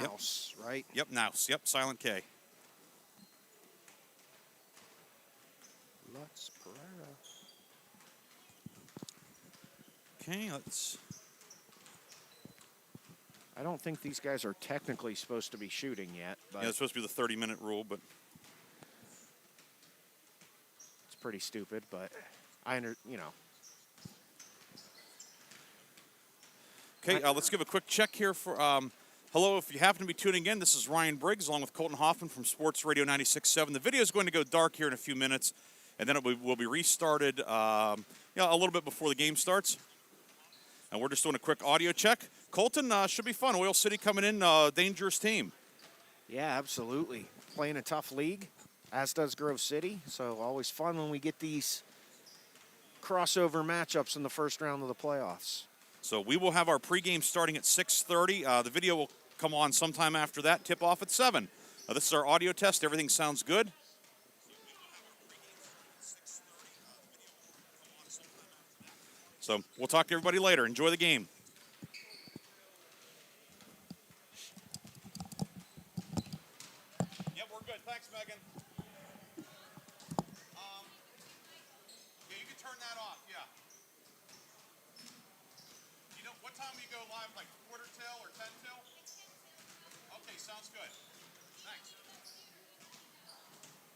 Nouse, right? Yep, Nouse. Yep, silent K. Lutz Pereira. Okay, let's... I don't think these guys are technically supposed to be shooting yet, but Yeah, it's supposed to be the 30-minute rule, but... it's pretty stupid, but you know. Okay, let's give a quick check here for... hello, if you happen to be tuning in, this is Ryan Briggs along with Colton Hoffman from Sports Radio 96.7. The video is going to go dark here in a few minutes, and then it will be restarted a little bit before the game starts. And we're just doing a quick audio check. Colton, should be fun. Oil City coming in, dangerous team. Yeah, absolutely. Playing a tough league, as does Grove City. So always fun when we get these crossover matchups in the first round of the playoffs. So we will have our pregame starting at 6:30. The video will come on sometime after that, tip off at 7. This is our audio test. Everything sounds good. So we'll talk to everybody later. Enjoy the game. Yep, we're good. Thanks, Megan. Yeah, you can turn that off, yeah. You know, what time do you go live, like quarter till or 10 till? Okay, sounds good. Thanks.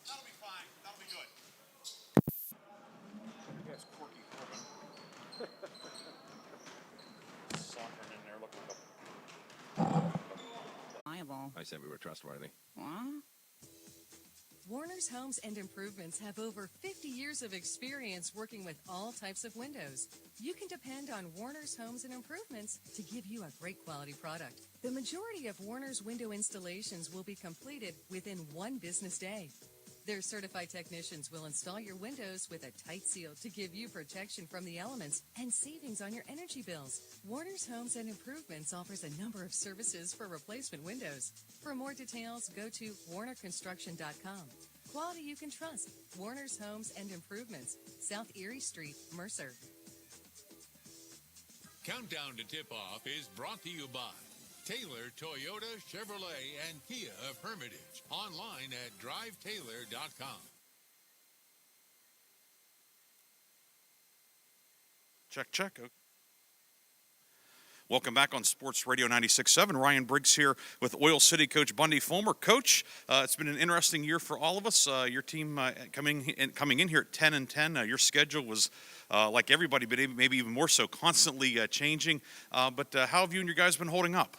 That'll be fine. That'll be good. Yes, Corky Corbin. Sauntering in there looking up. I said we were trustworthy. What? Warner's Homes and Improvements have over 50 years of experience working with all types of windows. You can depend on Warner's Homes and Improvements to give you a great quality product. The majority of Warner's window installations will be completed within 1 business day. Their certified technicians will install your windows with a tight seal to give you protection from the elements and savings on your energy bills. Warner's Homes and Improvements offers a number of services for replacement windows. For more details, go to warnerconstruction.com. Quality you can trust. Warner's Homes and Improvements, South Erie Street, Mercer. Countdown to tip-off is brought to you by Taylor Toyota, Chevrolet, and Kia of Hermitage. Online at drivetaylor.com. Check, check. Welcome back on Sports Radio 96.7. Ryan Briggs here with Oil City coach Bundy Fulmer. Coach, it's been an interesting year for all of us. Your team coming in here at 10-10. Your schedule was, like everybody, but maybe even more so, constantly changing. But how have you and your guys been holding up?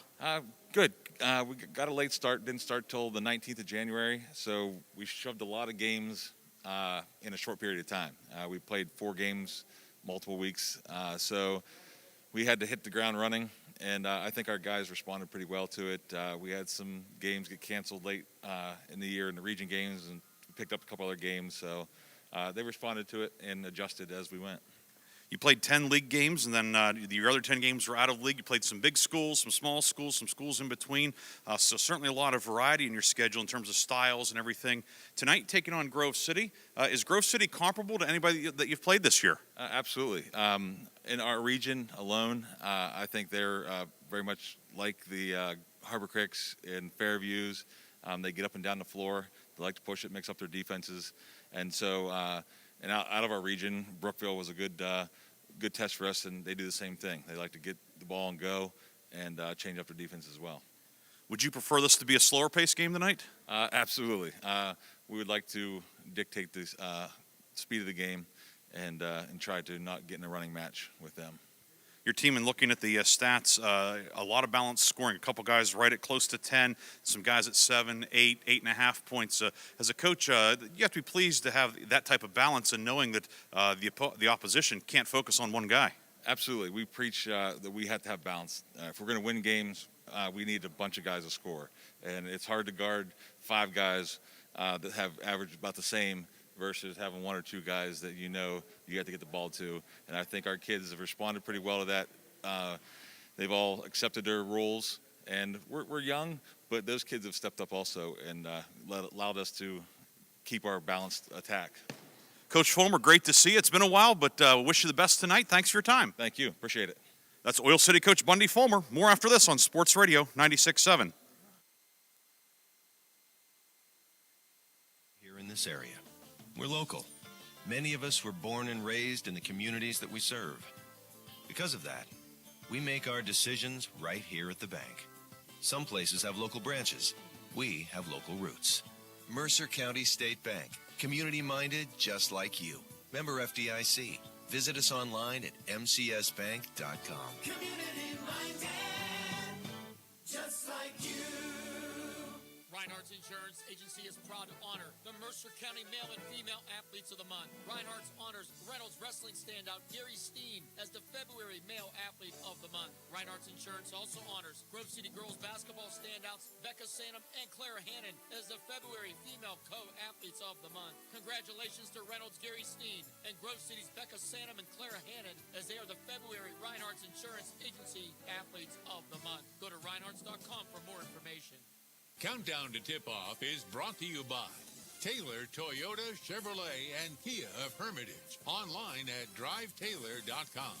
Good. We got a late start. Didn't start till the 19th of January. So we shoved a lot of games in a short period of time. We played 4 games, multiple weeks. So we had to hit the ground running, and I think our guys responded pretty well to it. We had some games get canceled late in the year in the region games, and we picked up a couple other games. So they responded to it and adjusted as we went. You played 10 league games, and then your other 10 games were out of league. You played some big schools, some small schools, some schools in between. So certainly a lot of variety in your schedule in terms of styles and everything. Tonight, taking on Grove City. Is Grove City comparable to anybody that you've played this year? Absolutely. In our region alone, I think they're very much like the Harbor Cricks and Fairviews. They get up and down the floor. They like to push it, mix up their defenses. And so and out of our region, Brookville was a good test for us, and they do the same thing. They like to get the ball and go and change up their defense as well. Would you prefer this to be a slower pace game tonight? Absolutely. We would like to dictate the speed of the game and try to not get in a running match with them. Your team, in looking at the stats, a lot of balanced scoring. A couple guys right at close to 10, some guys at 7, 8, 8.5 points. As a coach, you have to be pleased to have that type of balance and knowing that the opposition can't focus on one guy. Absolutely. We preach that we have to have balance. If we're going to win games, we need a bunch of guys to score. And it's hard to guard 5 guys that have averaged about the same versus having 1 or 2 guys that you have to get the ball to. And I think our kids have responded pretty well to that. They've all accepted their roles, and we're young, but those kids have stepped up also and allowed us to keep our balanced attack. Coach Fulmer, great to see you. It's been a while, but wish you the best tonight. Thanks for your time. Thank you. Appreciate it. That's Oil City coach Bundy Fulmer. More after this on Sports Radio 96.7. this area. We're local. Many of us were born and raised in the communities that we serve. Because of that, we make our decisions right here at the bank. Some places have local branches. We have local roots. Mercer County State Bank. Community-minded just like you. Member FDIC. Visit us online at mcsbank.com. Community-minded, just like you. Reinhardt's Insurance Agency is proud to honor the Mercer County Male and Female Athletes of the Month. Reinhardt's honors Reynolds Wrestling standout Gary Steen as the February Male Athlete of the Month. Reinhardt's Insurance also honors Grove City Girls Basketball standouts Becca Sanum and Clara Hannon as the February Female Co-Athletes of the Month. Congratulations to Reynolds Gary Steen and Grove City's Becca Sanum and Clara Hannon as they are the February Reinhardt's Insurance Agency Athletes of the Month. Go to reinhardts.com for more information. Countdown to Tip-Off is brought to you by Taylor Toyota, Chevrolet, and Kia of Hermitage. Online at drivetaylor.com.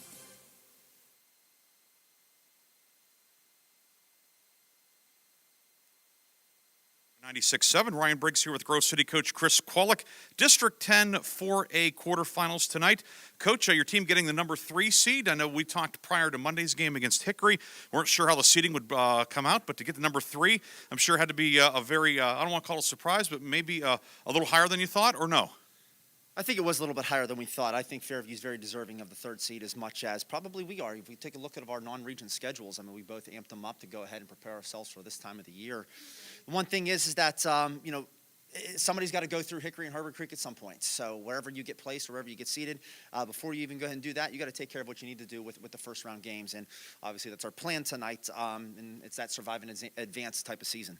96.7. Ryan Briggs here with Grove City coach Chris Kwolek. District 10 4A quarterfinals tonight. Coach, your team getting the number 3 seed. I know we talked prior to Monday's game against Hickory. Weren't sure how the seeding would come out, but to get the number 3, I'm sure had to be a very, I don't want to call it a surprise, but maybe a little higher than you thought, or no? I think it was a little bit higher than we thought. I think Fairview's very deserving of the 3rd seed as much as probably we are. If we take a look at our non-region schedules, I mean, we both amped them up to go ahead and prepare ourselves for this time of the year. One thing is that, somebody's got to go through Hickory and Harbor Creek at some point. So wherever you get placed, wherever you get seated, before you even go ahead and do that, you got to take care of what you need to do with the first round games. And obviously that's our plan tonight, and it's that survive and advance type of season.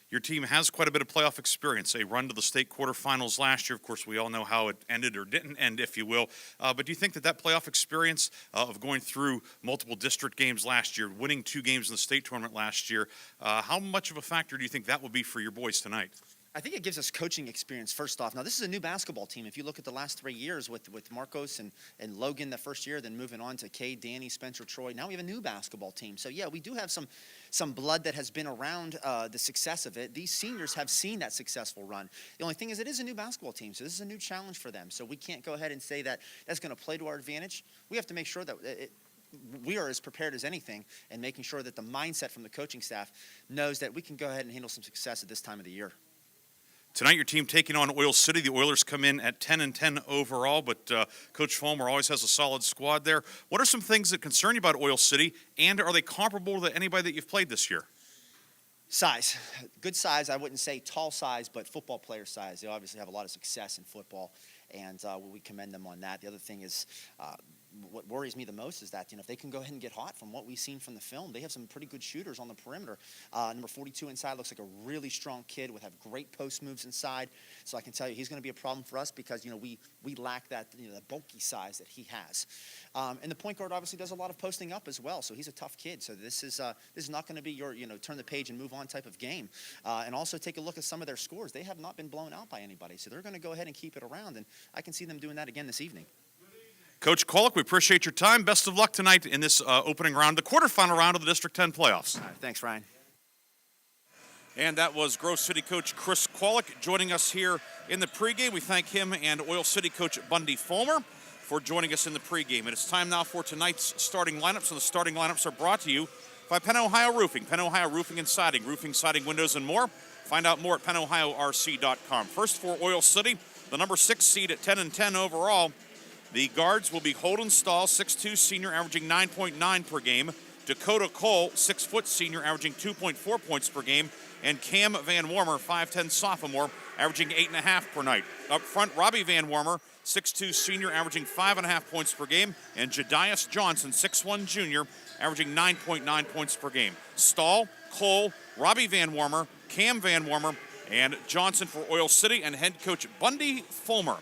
Your team has quite a bit of playoff experience, a run to the state quarterfinals last year. Of course, we all know how it ended or didn't end, if you will. But do you think that playoff experience of going through multiple district games last year, winning 2 games in the state tournament last year, how much of a factor do you think that will be for your boys tonight? I think it gives us coaching experience, first off. Now, this is a new basketball team. If you look at the last 3 years with Marcos and Logan the first year, then moving on to Cade, Danny, Spencer, Troy, now we have a new basketball team. So, yeah, we do have some blood that has been around the success of it. These seniors have seen that successful run. The only thing is it is a new basketball team, so this is a new challenge for them. So we can't go ahead and say that that's going to play to our advantage. We have to make sure that we are as prepared as anything and making sure that the mindset from the coaching staff knows that we can go ahead and handle some success at this time of the year. Tonight, your team taking on Oil City. The Oilers come in at 10-10 overall, but Coach Fulmer always has a solid squad there. What are some things that concern you about Oil City, and are they comparable to anybody that you've played this year? Size. Good size. I wouldn't say tall size, but football player size. They obviously have a lot of success in football, and we commend them on that. The other thing is what worries me the most is that, if they can go ahead and get hot from what we've seen from the film, they have some pretty good shooters on the perimeter. Number 42 inside looks like a really strong kid with have great post moves inside. So I can tell you he's going to be a problem for us because, we lack that, the bulky size that he has. And the point guard obviously does a lot of posting up as well. So he's a tough kid. So this is not going to be your, turn the page and move on type of game. And also take a look at some of their scores. They have not been blown out by anybody. So they're going to go ahead and keep it around. And I can see them doing that again this evening. Coach Kwolek, we appreciate your time. Best of luck tonight in this opening round, the quarterfinal round of the District 10 playoffs. All right, thanks, Ryan. And that was Grove City coach Chris Kwolek joining us here in the pregame. We thank him and Oil City coach Bundy Fulmer for joining us in the pregame. And it's time now for tonight's starting lineups, and the starting lineups are brought to you by Penn Ohio Roofing. Penn Ohio Roofing and Siding, roofing, siding, windows, and more. Find out more at pennohiorc.com. First for Oil City, the number 6 seed at 10-10 overall. The guards will be Holden Stahl, 6'2", senior, averaging 9.9 per game. Dakota Cole, 6' senior, averaging 2.4 points per game. And Cam Van Warmer, 5'10", sophomore, averaging 8.5 per night. Up front, Robbie Van Warmer, 6'2", senior, averaging 5.5 points per game. And Jedias Johnson, 6'1", junior, averaging 9.9 points per game. Stahl, Cole, Robbie Van Warmer, Cam Van Warmer, and Johnson for Oil City, and head coach Bundy Fulmer.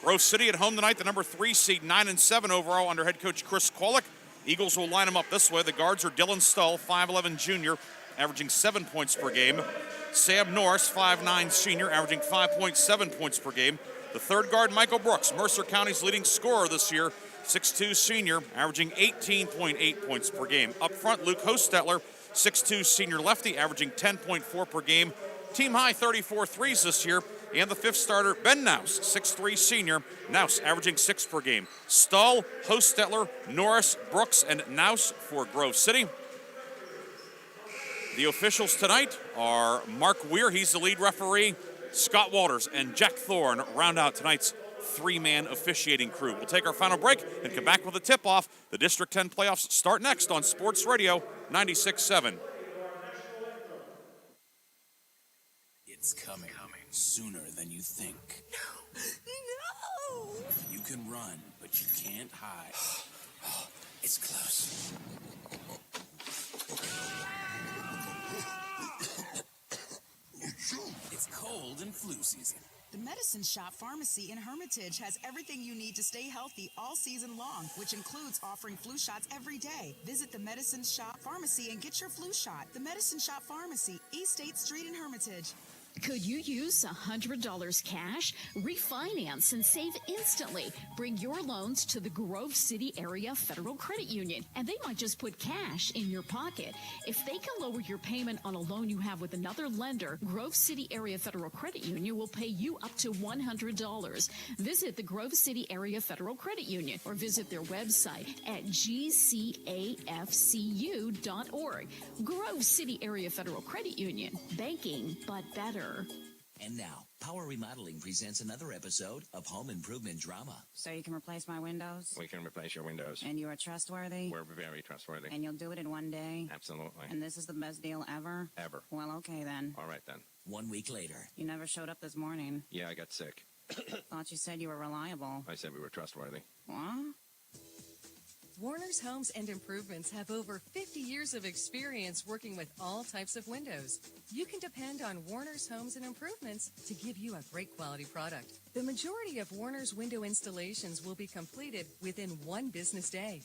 Grove City at home tonight, the number 3 seed, 9-7 overall under head coach Chris Kwolek. Eagles will line them up this way. The guards are Dylan Stull, 5'11", junior, averaging 7 points per game. Sam Norris, 5'9", senior, averaging 5.7 points per game. The third guard, Michael Brooks, Mercer County's leading scorer this year, 6'2", senior, averaging 18.8 points per game. Up front, Luke Hostetler, 6'2", senior lefty, averaging 10.4 per game. Team high 34 threes this year. And the fifth starter, Ben Naus, 6'3 senior. Naus averaging 6 per game. Stahl, Hostetler, Norris, Brooks, and Naus for Grove City. The officials tonight are Mark Weir, he's the lead referee. Scott Walters and Jack Thorne round out tonight's three-man officiating crew. We'll take our final break and come back with a tip-off. The District 10 playoffs start next on Sports Radio 96.7. It's coming sooner than you think. No! You can run, but you can't hide. It's close. It's cold and flu season. The Medicine Shop Pharmacy in Hermitage has everything you need to stay healthy all season long, which includes offering flu shots every day. Visit the Medicine Shop Pharmacy and get your flu shot. The Medicine Shop Pharmacy, East 8th Street in Hermitage. Could you use $100 cash? Refinance and save instantly. Bring your loans to the Grove City Area Federal Credit Union, and they might just put cash in your pocket. If they can lower your payment on a loan you have with another lender, Grove City Area Federal Credit Union will pay you up to $100. Visit the Grove City Area Federal Credit Union or visit their website at gcafcu.org. Grove City Area Federal Credit Union. Banking, but better. And now, Power Remodeling presents another episode of Home Improvement Drama. So you can replace my windows? We can replace your windows. And you are trustworthy? We're very trustworthy. And you'll do it in one day? Absolutely. And this is the best deal ever? Ever. Well, okay then. All right then. 1 week later. You never showed up this morning. Yeah, I got sick. Thought you said you were reliable. I said we were trustworthy. What? Warner's Homes and Improvements have over 50 years of experience working with all types of windows. You can depend on Warner's Homes and Improvements to give you a great quality product. The majority of Warner's window installations will be completed within 1 business day.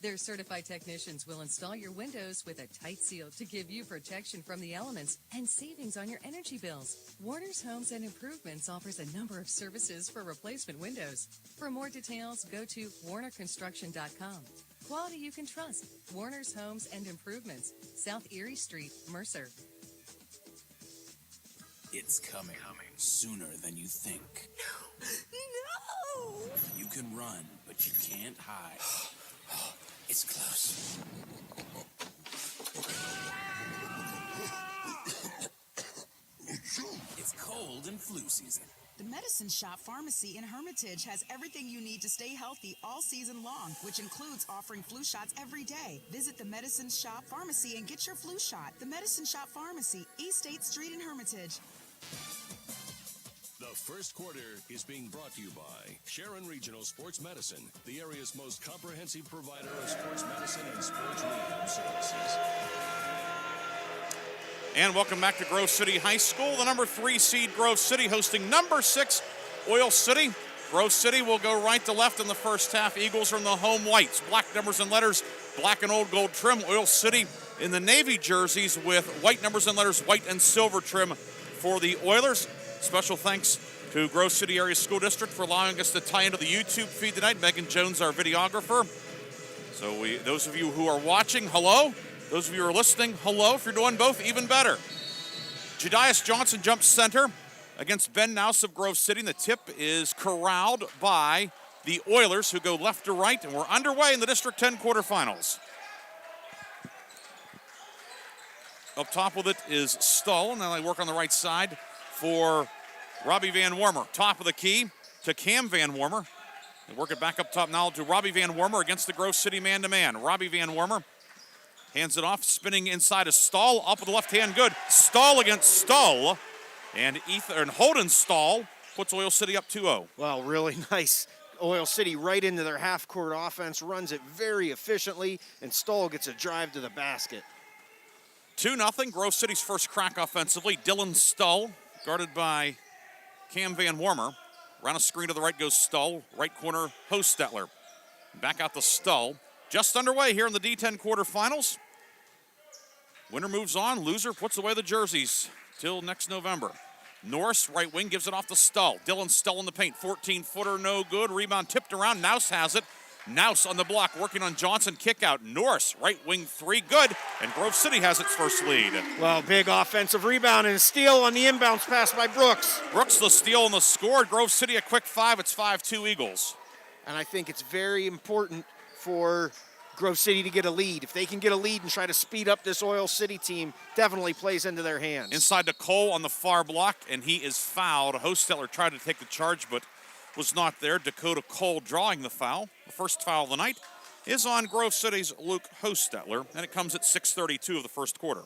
Their certified technicians will install your windows with a tight seal to give you protection from the elements and savings on your energy bills. Warner's Homes and Improvements offers a number of services for replacement windows. For more details, go to warnerconstruction.com. Quality you can trust. Warner's Homes and Improvements, South Erie Street, Mercer. It's coming sooner than you think. No! You can run, but you can't hide. It's close. It's cold and flu season. The Medicine Shop Pharmacy in Hermitage has everything you need to stay healthy all season long, which includes offering flu shots every day. Visit the Medicine Shop Pharmacy and get your flu shot. The Medicine Shop Pharmacy, East 8th Street in Hermitage. The first quarter is being brought to you by Sharon Regional Sports Medicine, the area's most comprehensive provider of sports medicine and sports rehab services. And welcome back to Grove City High School. The number 3 seed Grove City hosting number 6 Oil City. Grove City will go right to left in the first half. Eagles are in the home whites. Black numbers and letters, black and old gold trim. Oil City in the navy jerseys with white numbers and letters, white and silver trim for the Oilers. Special thanks to Grove City Area School District for allowing us to tie into the YouTube feed tonight. Megan Jones, our videographer. So those of you who are watching, hello. Those of you who are listening, hello. If you're doing both, even better. Jedias Johnson jumps center against Ben Naus of Grove City. And the tip is corralled by the Oilers, who go left to right. And we're underway in the District 10 quarterfinals. Up top with it is Stull. And then they work on the right side for Robbie Van Warmer. Top of the key to Cam Van Warmer. They work it back up top now to Robbie Van Warmer against the Grove City man-to-man. Robbie Van Warmer hands it off, spinning inside of Stahl, up with the left hand, good. Stahl against Stahl, and Holden Stahl puts Oil City up 2-0. Well, really nice. Oil City right into their half-court offense, runs it very efficiently, and Stahl gets a drive to the basket. 2-0, Grove City's first crack offensively. Dylan Stahl, guarded by Cam Van Warmer. Around a screen to the right goes Stahl, right corner, Hostetler. Back out to Stahl. Just underway here in the D10 quarterfinals. Winner moves on, loser puts away the jerseys till next November. Norris, right wing, gives it off to Stull. Dylan Stull in the paint, 14-footer, no good. Rebound tipped around, Naus has it. Nouse on the block, working on Johnson, kick out. Norris, right wing three, good. And Grove City has its first lead. Well, big offensive rebound and a steal on the inbounds pass by Brooks. Brooks the steal and the score. Grove City a quick 5. It's 5-2 Eagles. And I think it's very important for Grove City to get a lead. If they can get a lead and try to speed up this Oil City team, definitely plays into their hands. Inside to Cole on the far block, and he is fouled. Hostetler tried to take the charge, but was not there. Dakota Cole drawing the foul. The first foul of the night is on Grove City's Luke Hostetler, and it comes at 6:32 of the first quarter.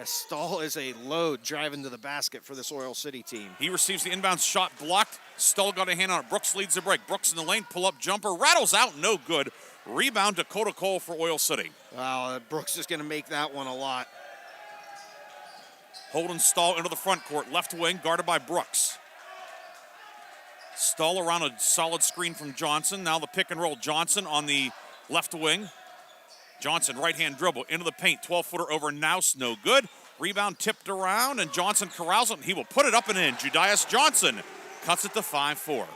Stahl is a load driving to the basket for this Oil City team. He receives the inbound shot blocked. Stahl got a hand on it. Brooks leads the break. Brooks in the lane, pull-up jumper, rattles out, no good. Rebound Dakota Cole for Oil City. Wow, Brooks is going to make that one a lot. Holden Stahl into the front court, left wing, guarded by Brooks. Stahl around a solid screen from Johnson. Now the pick and roll. Johnson on the left wing. Johnson, right-hand dribble into the paint. 12-footer over Nouse, no good. Rebound tipped around, and Johnson corrals it, and he will put it up and in. Judias Johnson cuts it to 5-4.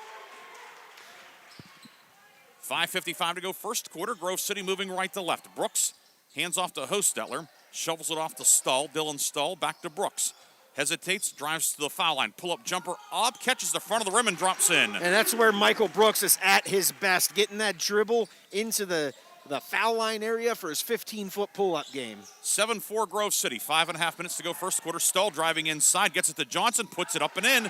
5:55 to go first quarter. Grove City moving right to left. Brooks hands off to Hostetler. Shovels it off to Stahl. Dylan Stahl back to Brooks. Hesitates, drives to the foul line. Pull-up jumper up, catches the front of the rim and drops in. And that's where Michael Brooks is at his best, getting that dribble into the foul line area for his 15-foot pull-up game. 7-4 Grove City. 5.5 minutes to go first quarter. Stahl driving inside, gets it to Johnson, puts it up and in.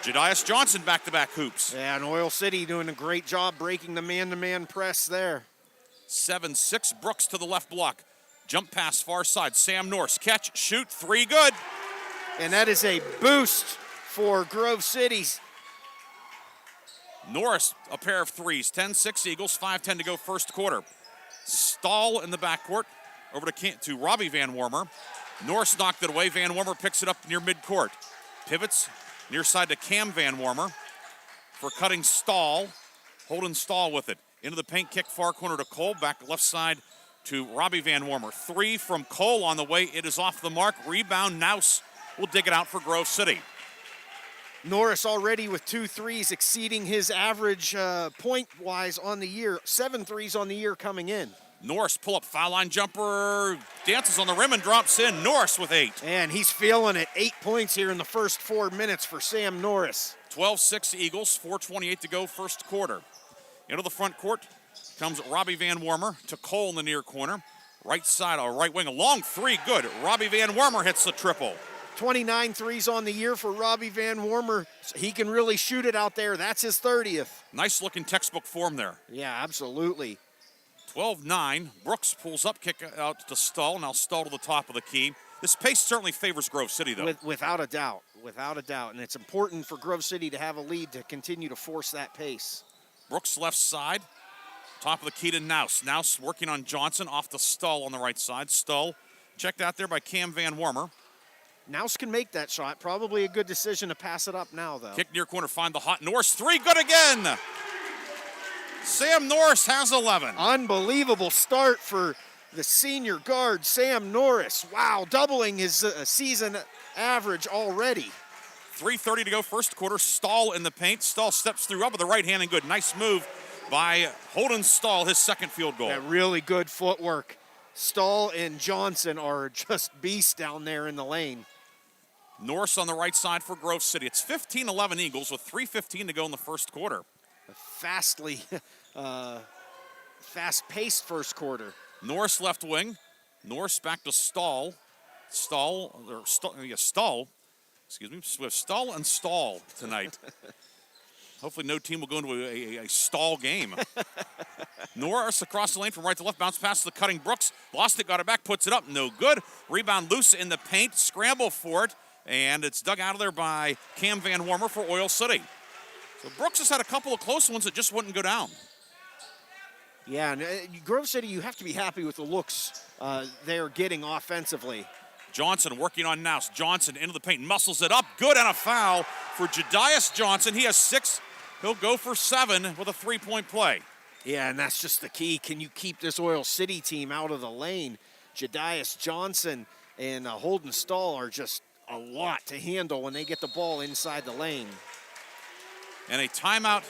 Judias Johnson back-to-back hoops. Yeah, and Oil City doing a great job breaking the man-to-man press there. 7-6, Brooks to the left block. Jump pass far side. Sam Norris, catch, shoot, three, good. And that is a boost for Grove City. Norris, a pair of threes. 10-6 Eagles, 5:10 to go first quarter. Stahl in the backcourt, over to Robbie Van Wormer. Norris knocked it away. Van Wormer picks it up near midcourt. Pivots near side to Cam Van Wormer for cutting Stahl. Holden Stahl with it. Into the paint, kick far corner to Cole. Back left side to Robbie Van Wormer. Three from Cole on the way. It is off the mark. Rebound, Nouse will dig it out for Grove City. Norris already with 2 threes, exceeding his average point-wise on the year. 7 threes on the year coming in. Norris pull-up foul line jumper, dances on the rim and drops in. Norris with 8. And he's feeling it. 8 points here in the first 4 minutes for Sam Norris. 12-6 Eagles, 4:28 to go first quarter. Into the front court comes Robbie Van Wormer to Cole in the near corner. Right side, right wing, a long three, good. Robbie Van Wormer hits the triple. 29 threes on the year for Robbie Van Wormer. He can really shoot it out there. That's his 30th. Nice looking textbook form there. Yeah, absolutely. 12-9. Brooks pulls up, kick out to Stahl. Now Stahl to the top of the key. This pace certainly favors Grove City, though. Without a doubt. Without a doubt. And it's important for Grove City to have a lead to continue to force that pace. Brooks left side. Top of the key to Nouse. Nouse working on Johnson off to Stahl on the right side. Stahl checked out there by Cam Van Wormer. Nouse can make that shot. Probably a good decision to pass it up now, though. Kick near corner, find the hot Norris. Three, good again. Sam Norris has 11. Unbelievable start for the senior guard, Sam Norris. Wow, doubling his season average already. 3:30 to go first quarter. Stahl in the paint. Stahl steps through up with the right hand and good. Nice move by Holden Stahl, his second field goal. Yeah, really good footwork. Stahl and Johnson are just beasts down there in the lane. Norris on the right side for Grove City. It's 15-11 Eagles with 3:15 to go in the first quarter. Fast-paced first quarter. Norris left wing. Norris back to Stahl. Stahl. Excuse me. We have Stahl and Stahl tonight. Hopefully no team will go into a stall game. Norris across the lane from right to left. Bounce past the cutting Brooks. Lost it, got it back, puts it up. No good. Rebound loose in the paint. Scramble for it. And it's dug out of there by Cam Van Wormer for Oil City. So Brooks has had a couple of close ones that just wouldn't go down. Yeah, and Grove City, you have to be happy with the looks they're getting offensively. Johnson working on Nouse. Johnson into the paint, muscles it up. Good, and a foul for Judias Johnson. He has 6. He'll go for 7 with a 3-point play. Yeah, and that's just the key. Can you keep this Oil City team out of the lane? Judias Johnson and Holden Stahl are just a lot to handle when they get the ball inside the lane. And a timeout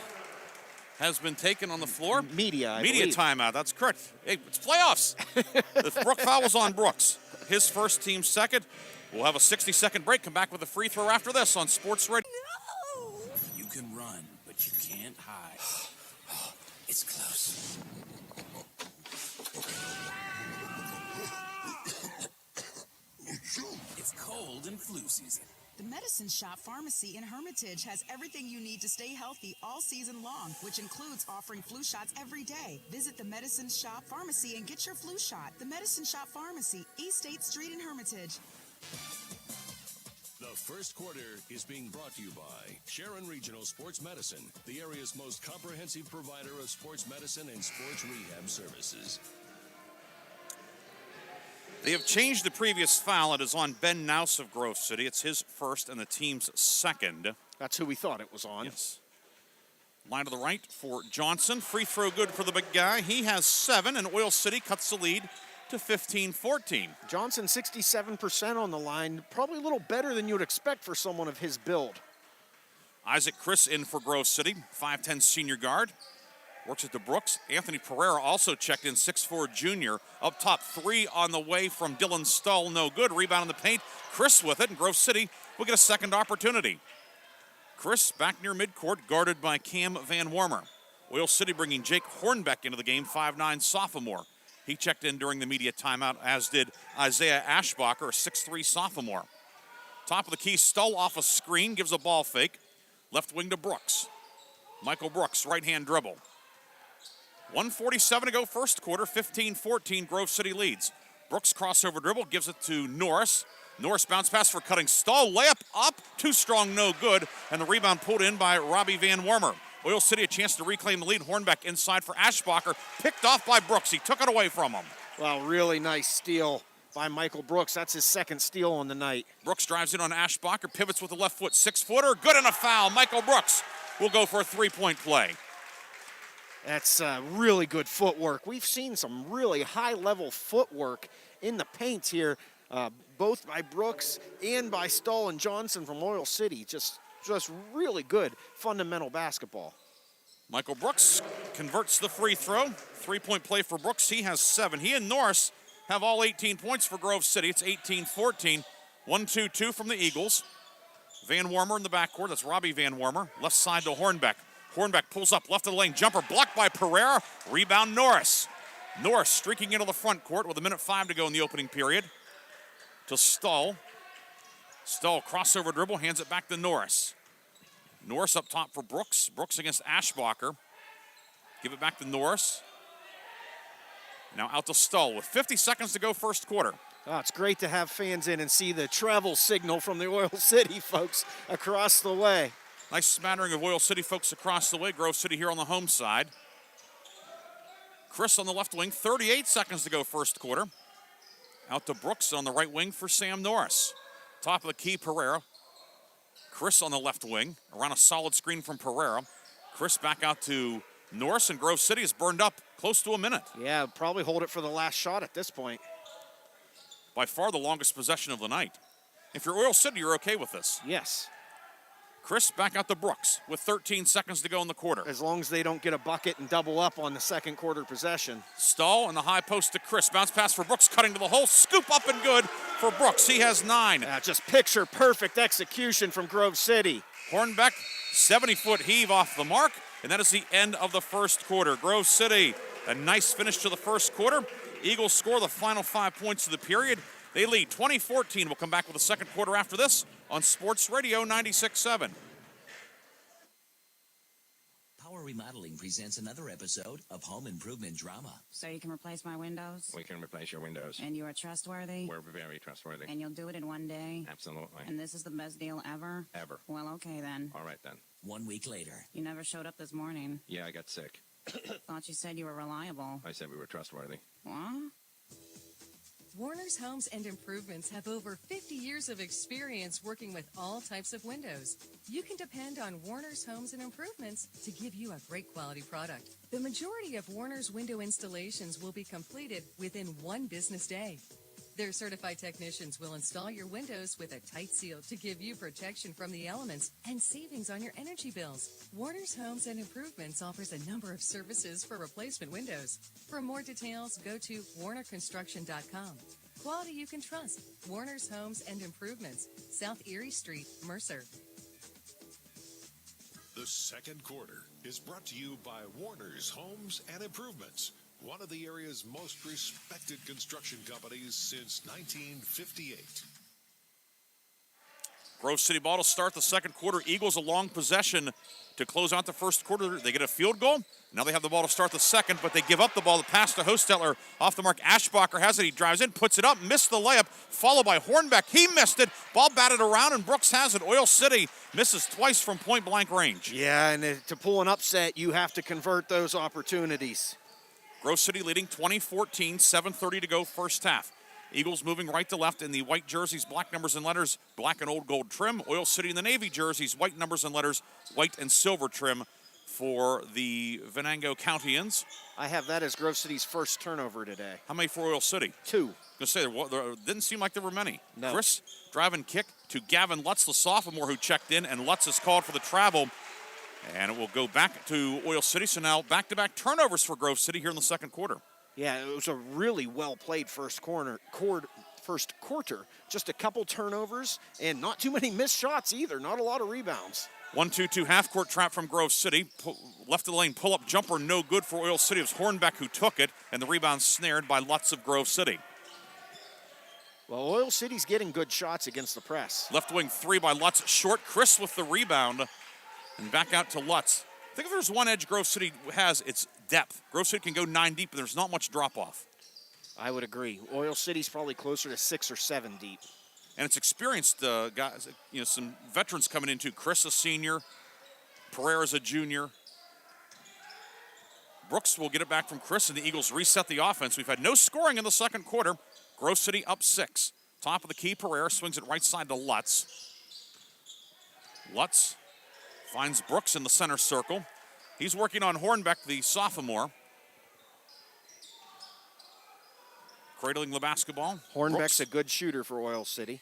has been taken on the floor. Media Media believe. timeout. That's correct. Hey, it's playoffs. The Brook foul was on Brooks. His first, team second. We'll have a 60-second break. Come back with a free throw after this on Sports Radio. You can run, but you can't hide. It's close. It's cold and flu season. The Medicine Shop Pharmacy in Hermitage has everything you need to stay healthy all season long, which includes offering flu shots every day. Visit the Medicine Shop Pharmacy and get your flu shot. The Medicine Shop Pharmacy, East 8th Street in Hermitage. The first quarter is being brought to you by Sharon Regional Sports Medicine, the area's most comprehensive provider of sports medicine and sports rehab services. They have changed the previous foul. It is on Ben Nouse of Grove City. It's his first and the team's second. That's who we thought it was on. Yes. Line to the right for Johnson. Free throw good for the big guy. He has 7, and Oil City cuts the lead to 15-14. Johnson 67% on the line. Probably a little better than you would expect for someone of his build. Isaac Chris in for Grove City, 5'10 senior guard. Works at the Brooks. Anthony Pereira also checked in, 6'4 junior. Up top, 3 on the way from Dylan Stull. No good. Rebound in the paint. Chris with it, and Grove City will get a second opportunity. Chris back near midcourt, guarded by Cam Van Warmer. Oil City bringing Jake Hornbeck into the game, 5'9 sophomore. He checked in during the media timeout, as did Isaiah Ashbacher, a 6'3 sophomore. Top of the key, Stull off a screen, gives a ball fake. Left wing to Brooks. Michael Brooks, right-hand dribble. 1:47 to go first quarter, 15-14, Grove City leads. Brooks crossover dribble, gives it to Norris. Norris bounce pass for cutting Stull. Layup up, too strong, no good. And the rebound pulled in by Robbie Van Warmer. Oil City a chance to reclaim the lead. Hornbeck inside for Ashbacher. Picked off by Brooks. He took it away from him. Well, really nice steal by Michael Brooks. That's his second steal on the night. Brooks drives in on Ashbacher, pivots with the left foot, 6-footer. Good and a foul. Michael Brooks will go for a three-point play. That's really good footwork. We've seen some really high-level footwork in the paint here, both by Brooks and by Stull and Johnson from Oil City. Just really good fundamental basketball. Michael Brooks converts the free throw. Three-point play for Brooks. He has 7. He and Norris have all 18 points for Grove City. It's 18-14. 1-2-2 from the Eagles. Van Warmer in the backcourt. That's Robbie Van Warmer. Left side to Hornbeck. Hornbeck pulls up left of the lane. Jumper blocked by Pereira. Rebound Norris. Norris streaking into the front court with 1:05 to go in the opening period. To Stull. Stull crossover dribble. Hands it back to Norris. Norris up top for Brooks. Brooks against Ashbacher. Give it back to Norris. Now out to Stull with 50 seconds to go first quarter. Oh, it's great to have fans in and see the travel signal from the Oil City folks across the way. Nice smattering of Oil City folks across the way. Grove City here on the home side. Chris on the left wing, 38 seconds to go first quarter. Out to Brooks on the right wing for Sam Norris. Top of the key, Pereira. Chris on the left wing, around a solid screen from Pereira. Chris back out to Norris, and Grove City is burned up close to a minute. Yeah, probably hold it for the last shot at this point. By far the longest possession of the night. If you're Oil City, you're okay with this. Yes. Chris back out to Brooks with 13 seconds to go in the quarter. As long as they don't get a bucket and double up on the second quarter possession. Stull on the high post to Chris. Bounce pass for Brooks, cutting to the hole. Scoop up and good for Brooks. He has 9. Just picture perfect execution from Grove City. Hornbeck, 70-foot heave off the mark. And that is the end of the first quarter. Grove City, a nice finish to the first quarter. Eagles score the final 5 points of the period. They lead 20-14. We'll come back with the second quarter after this on Sports Radio 96.7. Power Remodeling presents another episode of Home Improvement Drama. So you can replace my windows? We can replace your windows. And you are trustworthy? We're very trustworthy. And you'll do it in one day? Absolutely. And this is the best deal ever? Ever. Well, okay then. All right then. 1 week later. You never showed up this morning. Yeah, I got sick. Thought you said you were reliable. I said we were trustworthy. What? Warner's Homes and Improvements have over 50 years of experience working with all types of windows. You can depend on Warner's Homes and Improvements to give you a great quality product. The majority of Warner's window installations will be completed within 1 business day. Their certified technicians will install your windows with a tight seal to give you protection from the elements and savings on your energy bills. Warner's Homes and Improvements offers a number of services for replacement windows. For more details, go to warnerconstruction.com. Quality you can trust. Warner's Homes and Improvements, South Erie Street, Mercer. The second quarter is brought to you by Warner's Homes and Improvements, one of the area's most respected construction companies since 1958. Grove City ball to start the second quarter. Eagles a long possession to close out the first quarter. They get a field goal. Now they have the ball to start the second, but they give up the ball. The pass to Hostetler off the mark. Ashbacher has it. He drives in, puts it up, missed the layup, followed by Hornbeck. He missed it. Ball batted around, and Brooks has it. Oil City misses twice from point-blank range. Yeah, and to pull an upset, you have to convert those opportunities. Grove City leading 20-14, 7:30 to go first half. Eagles moving right to left in the white jerseys, black numbers and letters, black and old gold trim. Oil City in the navy jerseys, white numbers and letters, white and silver trim for the Venango Countyans. I have that as Grove City's first turnover today. How many for Oil City? 2. I was going to say, there didn't seem like there were many. No. Chris, driving kick to Gavin Lutz, the sophomore who checked in, and Lutz is called for the travel. And it will go back to Oil City. So now back-to-back turnovers for Grove City here in the second quarter. Yeah, it was a really well-played first quarter. Just a couple turnovers and not too many missed shots either. Not a lot of rebounds. 1-2-2 half-court trap from Grove City. Left of the lane pull-up jumper, no good for Oil City. It was Hornbeck who took it, and the rebound snared by Lutz of Grove City. Well, Oil City's getting good shots against the press. Left wing three by Lutz, short. Chris with the rebound, and back out to Lutz. I think if there's one edge Grove City has, it's depth. Grove City can go 9 deep, but there's not much drop-off. I would agree. Oil City's probably closer to 6 or 7 deep. And it's experienced guys, some veterans coming into. Chris, a senior. Pereira's a junior. Brooks will get it back from Chris, and the Eagles reset the offense. We've had no scoring in the second quarter. Grove City up 6. Top of the key, Pereira swings it right side to Lutz. Lutz finds Brooks in the center circle. He's working on Hornbeck, the sophomore. Cradling the basketball. Hornbeck's Brooks. a good shooter for Oil City.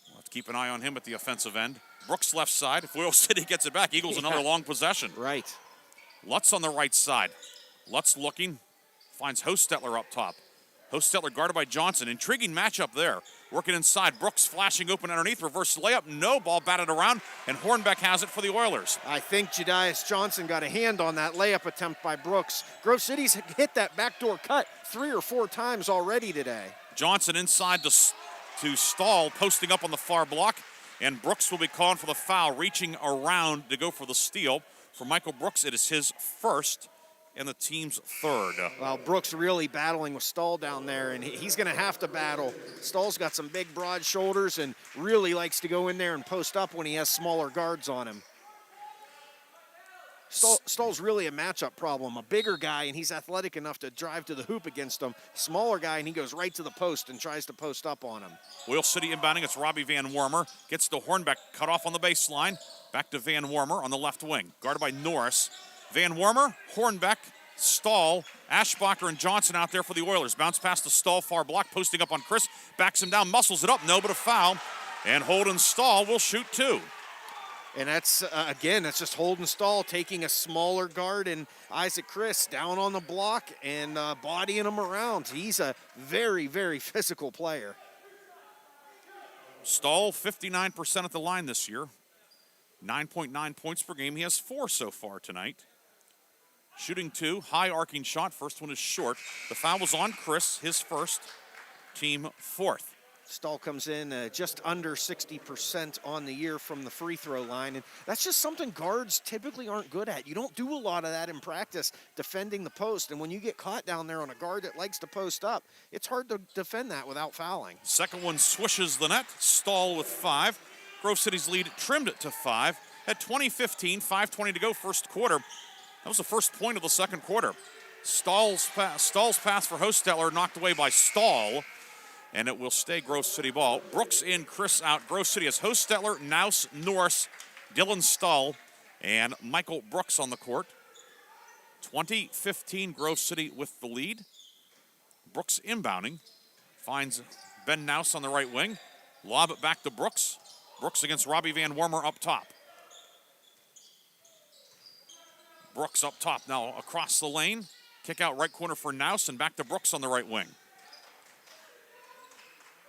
We'll have to keep an eye on him at the offensive end. Brooks left side. If Oil City gets it back, Eagles another long possession. Right. Lutz on the right side. Lutz looking, finds Hostetler up top. Hostetler guarded by Johnson. Intriguing matchup there. Working inside. Brooks flashing open underneath. Reverse layup. No. Ball batted around. And Hornbeck has it for the Oilers. I think Jedias Johnson got a hand on that layup attempt by Brooks. Grove City's hit that backdoor cut 3 or 4 times already today. Johnson inside to Stahl, posting up on the far block. And Brooks will be called for the foul, reaching around to go for the steal. For Michael Brooks, it is his first and the team's third. Well, Brooks really battling with Stahl down there, and he's going to have to battle. Stahl's got some big, broad shoulders and really likes to go in there and post up when he has smaller guards on him. Stahl's really a matchup problem. A bigger guy, and he's athletic enough to drive to the hoop against him. Smaller guy, and he goes right to the post and tries to post up on him. Oil City inbounding. It's Robbie Van Warmer. Gets to Hornbeck, cut off on the baseline. Back to Van Warmer on the left wing. Guarded by Norris. Van Warmer, Hornbeck, Stahl, Ashbacher, and Johnson out there for the Oilers. Bounce past the Stahl, far block, posting up on Chris. Backs him down, muscles it up. No, but a foul. And Holden Stahl will shoot 2. And that's, again, that's just Holden Stahl taking a smaller guard and Isaac Chris down on the block and bodying him around. He's a very, very physical player. Stahl, 59% at the line this year. 9.9 points per game. He has 4 so far tonight. Shooting 2, high arcing shot. First one is short. The foul was on Chris, his first, team 4th. Stahl comes in just under 60% on the year from the free throw line, and that's just something guards typically aren't good at. You don't do a lot of that in practice, defending the post, and when you get caught down there on a guard that likes to post up, it's hard to defend that without fouling. Second one swishes the net. Stahl with 5. Grove City's lead trimmed it to 5. At 20-15, 5:20 to go first quarter. That was the first point of the second quarter. Stahl's pass for Hostetler knocked away by Stahl, and it will stay Grove City ball. Brooks in, Chris out. Grove City has Hostetler, Naus, Norris, Dylan Stahl, and Michael Brooks on the court. 20-15, Grove City with the lead. Brooks inbounding. Finds Ben Nouse on the right wing. Lob it back to Brooks. Brooks against Robbie Van Wormer up top. Brooks up top now across the lane. Kick out right corner for Nouse and back to Brooks on the right wing.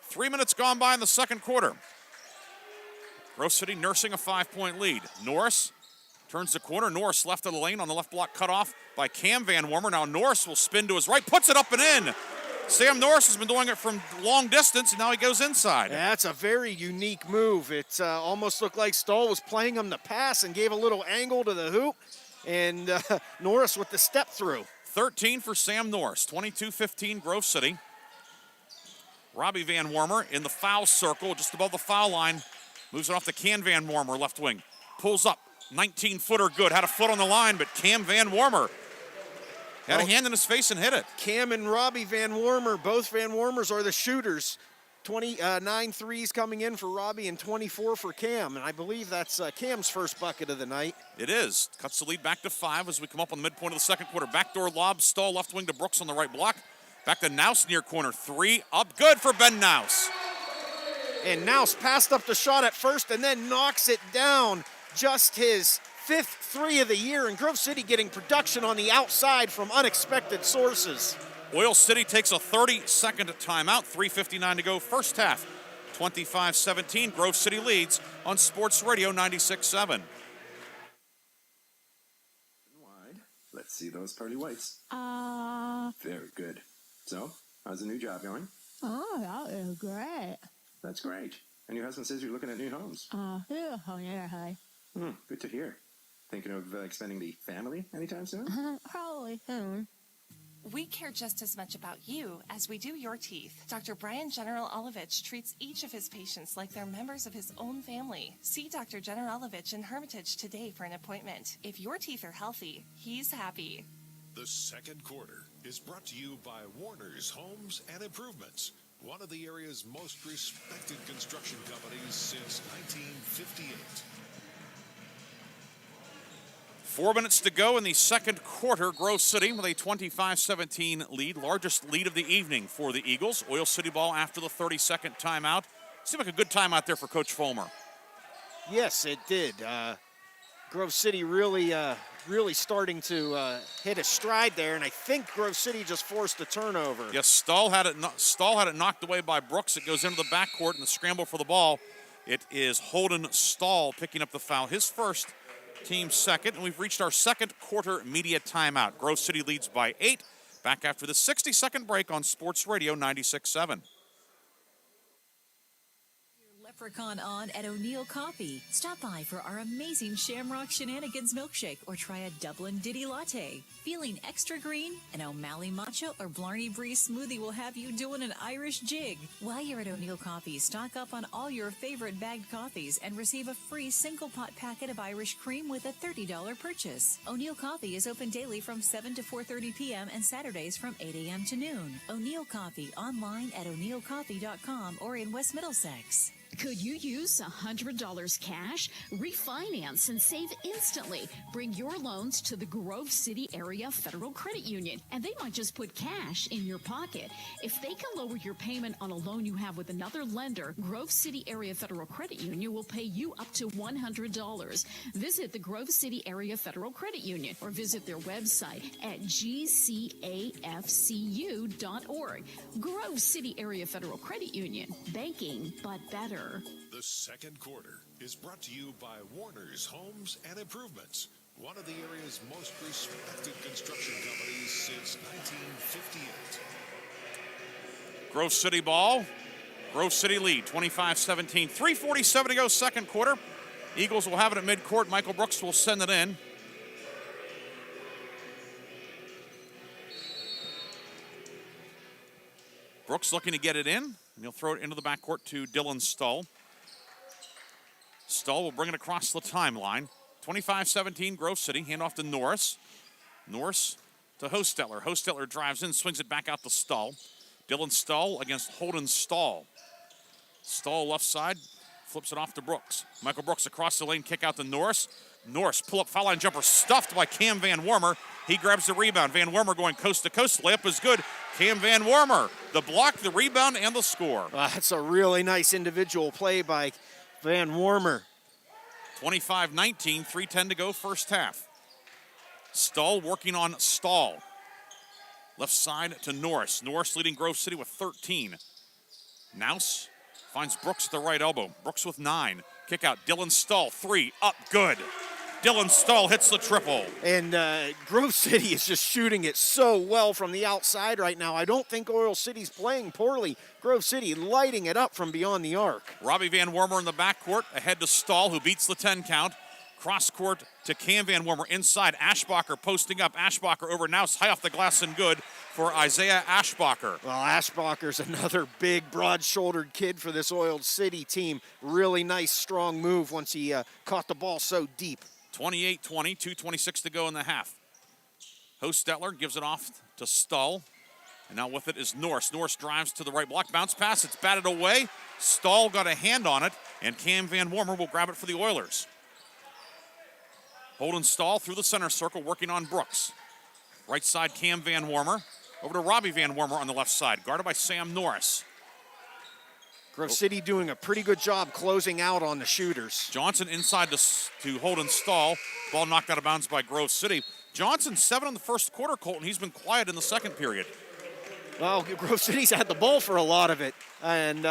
3 minutes gone by in the second quarter. Grove City nursing a 5-point lead. Norris turns the corner. Norris left of the lane on the left block cut off by Cam Van Wormer. Now Norris will spin to his right, puts it up and in. Sam Norris has been doing it from long distance, and now he goes inside. Yeah, that's a very unique move. It almost looked like Stahl was playing him the pass and gave a little angle to the hoop, and Norris with the step through. 13 for Sam Norris, 22-15 Grove City. Robbie Van Wormer in the foul circle, just above the foul line. Moves it off to Cam Van Wormer, left wing. Pulls up, 19-footer good. Had a foot on the line, but Cam Van Wormer had a hand in his face and hit it. Cam and Robbie Van Wormer, both Van Wormers are the shooters. 9 threes coming in for Robbie and 24 for Cam. And I believe that's Cam's first bucket of the night. It is. Cuts the lead back to 5 as we come up on the midpoint of the second quarter. Backdoor lob, Stahl left wing to Brooks on the right block. Back to Nouse near corner. 3 up good for Ben Nouse. And Nouse passed up the shot at first and then knocks it down. Just his 5th 3 of the year, and Grove City getting production on the outside from unexpected sources. Oil City takes a 30-second timeout, 3:59 to go first half. 25-17, Grove City leads on Sports Radio 96.7. Let's see those pearly whites. Very good. So, how's the new job going? Oh, that is great. That's great. And your husband says you're looking at new homes. Yeah. Good to hear. Thinking of expanding the family anytime soon? Probably soon. We care just as much about you as we do your teeth. Dr. Brian General Olovich treats each of his patients like they're members of his own family. See Dr. General Olovich in Hermitage today for an appointment. If your teeth are healthy, he's happy. The second quarter is brought to you by Warner's Homes and Improvements, one of the area's most respected construction companies since 1958. 4 minutes to go in the second quarter. Grove City with a 25-17 lead, largest lead of the evening for the Eagles. Oil City ball after the 30-second timeout. Seemed like a good time out there for Coach Fulmer. Yes, it did. Grove City really starting to hit a stride there, and I think Grove City just forced a turnover. Yes, Stahl had it knocked away by Brooks. It goes into the backcourt in the scramble for the ball. It is Holden Stahl picking up the foul, his first, team second, and we've reached our second quarter media timeout. Grove City leads by 8. Back after the 60-second break on Sports Radio 96.7. Leprechaun on at O'Neill Coffee. Stop by for our amazing Shamrock Shenanigans milkshake or try a Dublin Ditty Latte. Feeling extra green? An O'Malley Matcha or Blarney Breeze smoothie will have you doing an Irish jig. While you're at O'Neill Coffee, stock up on all your favorite bagged coffees and receive a free single pot packet of Irish cream with a $30 purchase. O'Neill Coffee is open daily from 7 to 4:30 p.m. and Saturdays from 8 a.m. to noon. O'Neill Coffee online at o'neillcoffee.com or in West Middlesex. Could you use $100 cash? Refinance and save instantly. Bring your loans to the Grove City Area Federal Credit Union, and they might just put cash in your pocket. If they can lower your payment on a loan you have with another lender, Grove City Area Federal Credit Union will pay you up to $100. Visit the Grove City Area Federal Credit Union or visit their website at gcafcu.org. Grove City Area Federal Credit Union. Banking, but better. The second quarter is brought to you by Warner's Homes and Improvements, one of the area's most respected construction companies since 1958. Grove City ball. Grove City lead, 25-17. 3:47 to go second quarter. Eagles will have it at midcourt. Michael Brooks will send it in. Brooks looking to get it in, and he'll throw it into the backcourt to Dylan Stahl. Stahl will bring it across the timeline. 25-17, Grove City. Hand off to Norris. Norris to Hostetler. Hostetler drives in, swings it back out to Stahl. Dylan Stahl against Holden Stahl. Stahl left side, Flips it off to Brooks. Michael Brooks across the lane, kick out to Norris. Norris, pull-up foul line jumper, stuffed by Cam Van Wormer. He grabs the rebound. Van Wormer going coast to coast. Layup is good. Cam Van Wormer, the block, the rebound, and the score. That's a really nice individual play by Van Wormer. 25-19, 3:10 to go, first half. Stahl working on Stahl. Left side to Norris. Norris leading Grove City with 13. Nouse finds Brooks at the right elbow. Brooks with 9. Kick out. Dylan Stahl, 3. Up, good. Dylan Stahl hits the triple. And Grove City is just shooting it so well from the outside right now. I don't think Oil City's playing poorly. Grove City lighting it up from beyond the arc. Robbie Van Wormer in the backcourt. Ahead to Stahl, who beats the 10 count. Cross court to Cam Van Wormer inside. Ashbacher posting up. Ashbacher over Nouse. High off the glass and good for Isaiah Ashbacher. Well, Ashbacher's another big, broad-shouldered kid for this Oil City team. Really nice, strong move once he caught the ball so deep. 28-20, 2:26 to go in the half. Hostetler gives it off to Stahl. And now with it is Norris. Norris drives to the right block. Bounce pass. It's batted away. Stahl got a hand on it. And Cam Van Wormer will grab it for the Oilers. Holden Stahl through the center circle, working on Brooks. Right side, Cam Van Wormer. Over to Robbie Van Wormer on the left side, guarded by Sam Norris. Grove City doing a pretty good job closing out on the shooters. Johnson inside to Holden Stahl. Ball knocked out of bounds by Grove City. Johnson 7 in the first quarter, Colton. He's been quiet in the second period. Well, Grove City's had the ball for a lot of it. And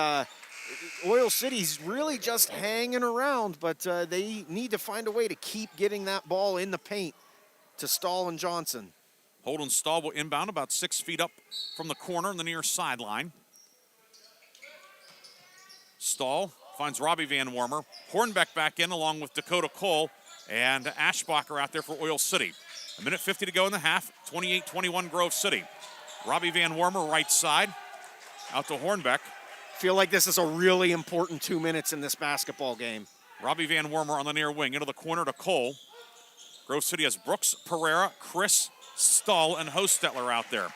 Oil City's really just hanging around, but they need to find a way to keep getting that ball in the paint to Stahl and Johnson. Holden Stahl will inbound about 6 feet up from the corner on the near sideline. Stahl finds Robbie Van Wormer. Hornbeck back in along with Dakota Cole and Ashbacher out there for Oil City. 1:50 to go in the half, 28-21 Grove City. Robbie Van Wormer right side, out to Hornbeck. Feel like this is a really important 2 minutes in this basketball game. Robbie Van Wormer on the near wing, into the corner to Cole. Grove City has Brooks, Pereira, Chris, Stahl, and Hostetler out there.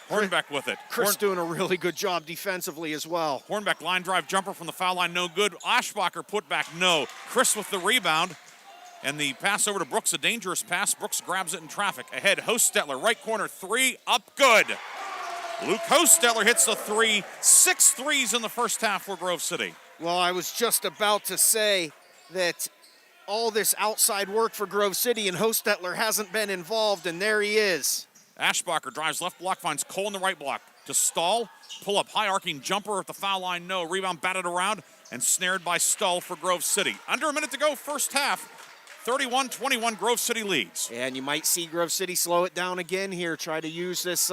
Hornbeck with it. Chris doing a really good job defensively as well. Hornbeck line drive jumper from the foul line, no good. Ashbacher put back, no. Chris with the rebound. And the pass over to Brooks, a dangerous pass. Brooks grabs it in traffic. Ahead, Hostetler, right corner, 3, up, good. Luke Hostetler hits the 3. 6 threes in the first half for Grove City. Well, I was just about to say that all this outside work for Grove City and Hostetler hasn't been involved, and there he is. Ashbacher drives left block, finds Cole in the right block. To Stahl, pull up, high arcing jumper at the foul line, no. Rebound batted around and snared by Stahl for Grove City. Under a minute to go, first half. 31-21, Grove City leads. And you might see Grove City slow it down again here, try to use this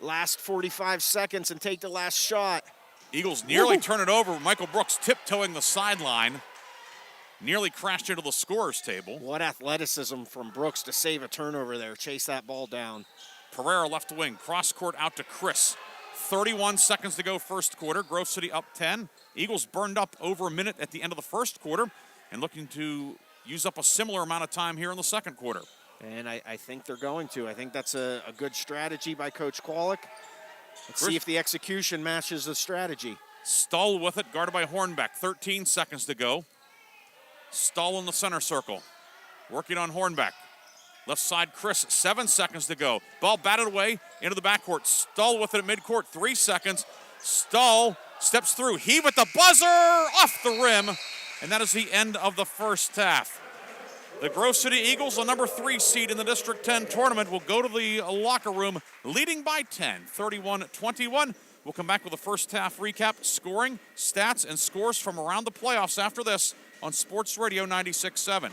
last 45 seconds and take the last shot. Eagles nearly turn it over. Michael Brooks tiptoeing the sideline. Nearly crashed into the scorer's table. What athleticism from Brooks to save a turnover there, chase that ball down. Pereira left wing, cross court out to Chris. 31 seconds to go first quarter. Grove City up 10. Eagles burned up over a minute at the end of the first quarter and looking to use up a similar amount of time here in the second quarter. And I think they're going to. I think that's a good strategy by Coach Kwolek. Let's see if the execution matches the strategy. Stahl with it, guarded by Hornbeck. 13 seconds to go. Stahl in the center circle. Working on Hornbeck. Left side, Chris, 7 seconds to go. Ball batted away into the backcourt. Stahl with it at midcourt, 3 seconds. Stahl steps through. Heave at the buzzer, off the rim. And that is the end of the first half. The Grove City Eagles, the number 3 seed in the District 10 tournament, will go to the locker room leading by 10, 31-21. We'll come back with a first half recap, scoring, stats, and scores from around the playoffs after this on Sports Radio 96.7.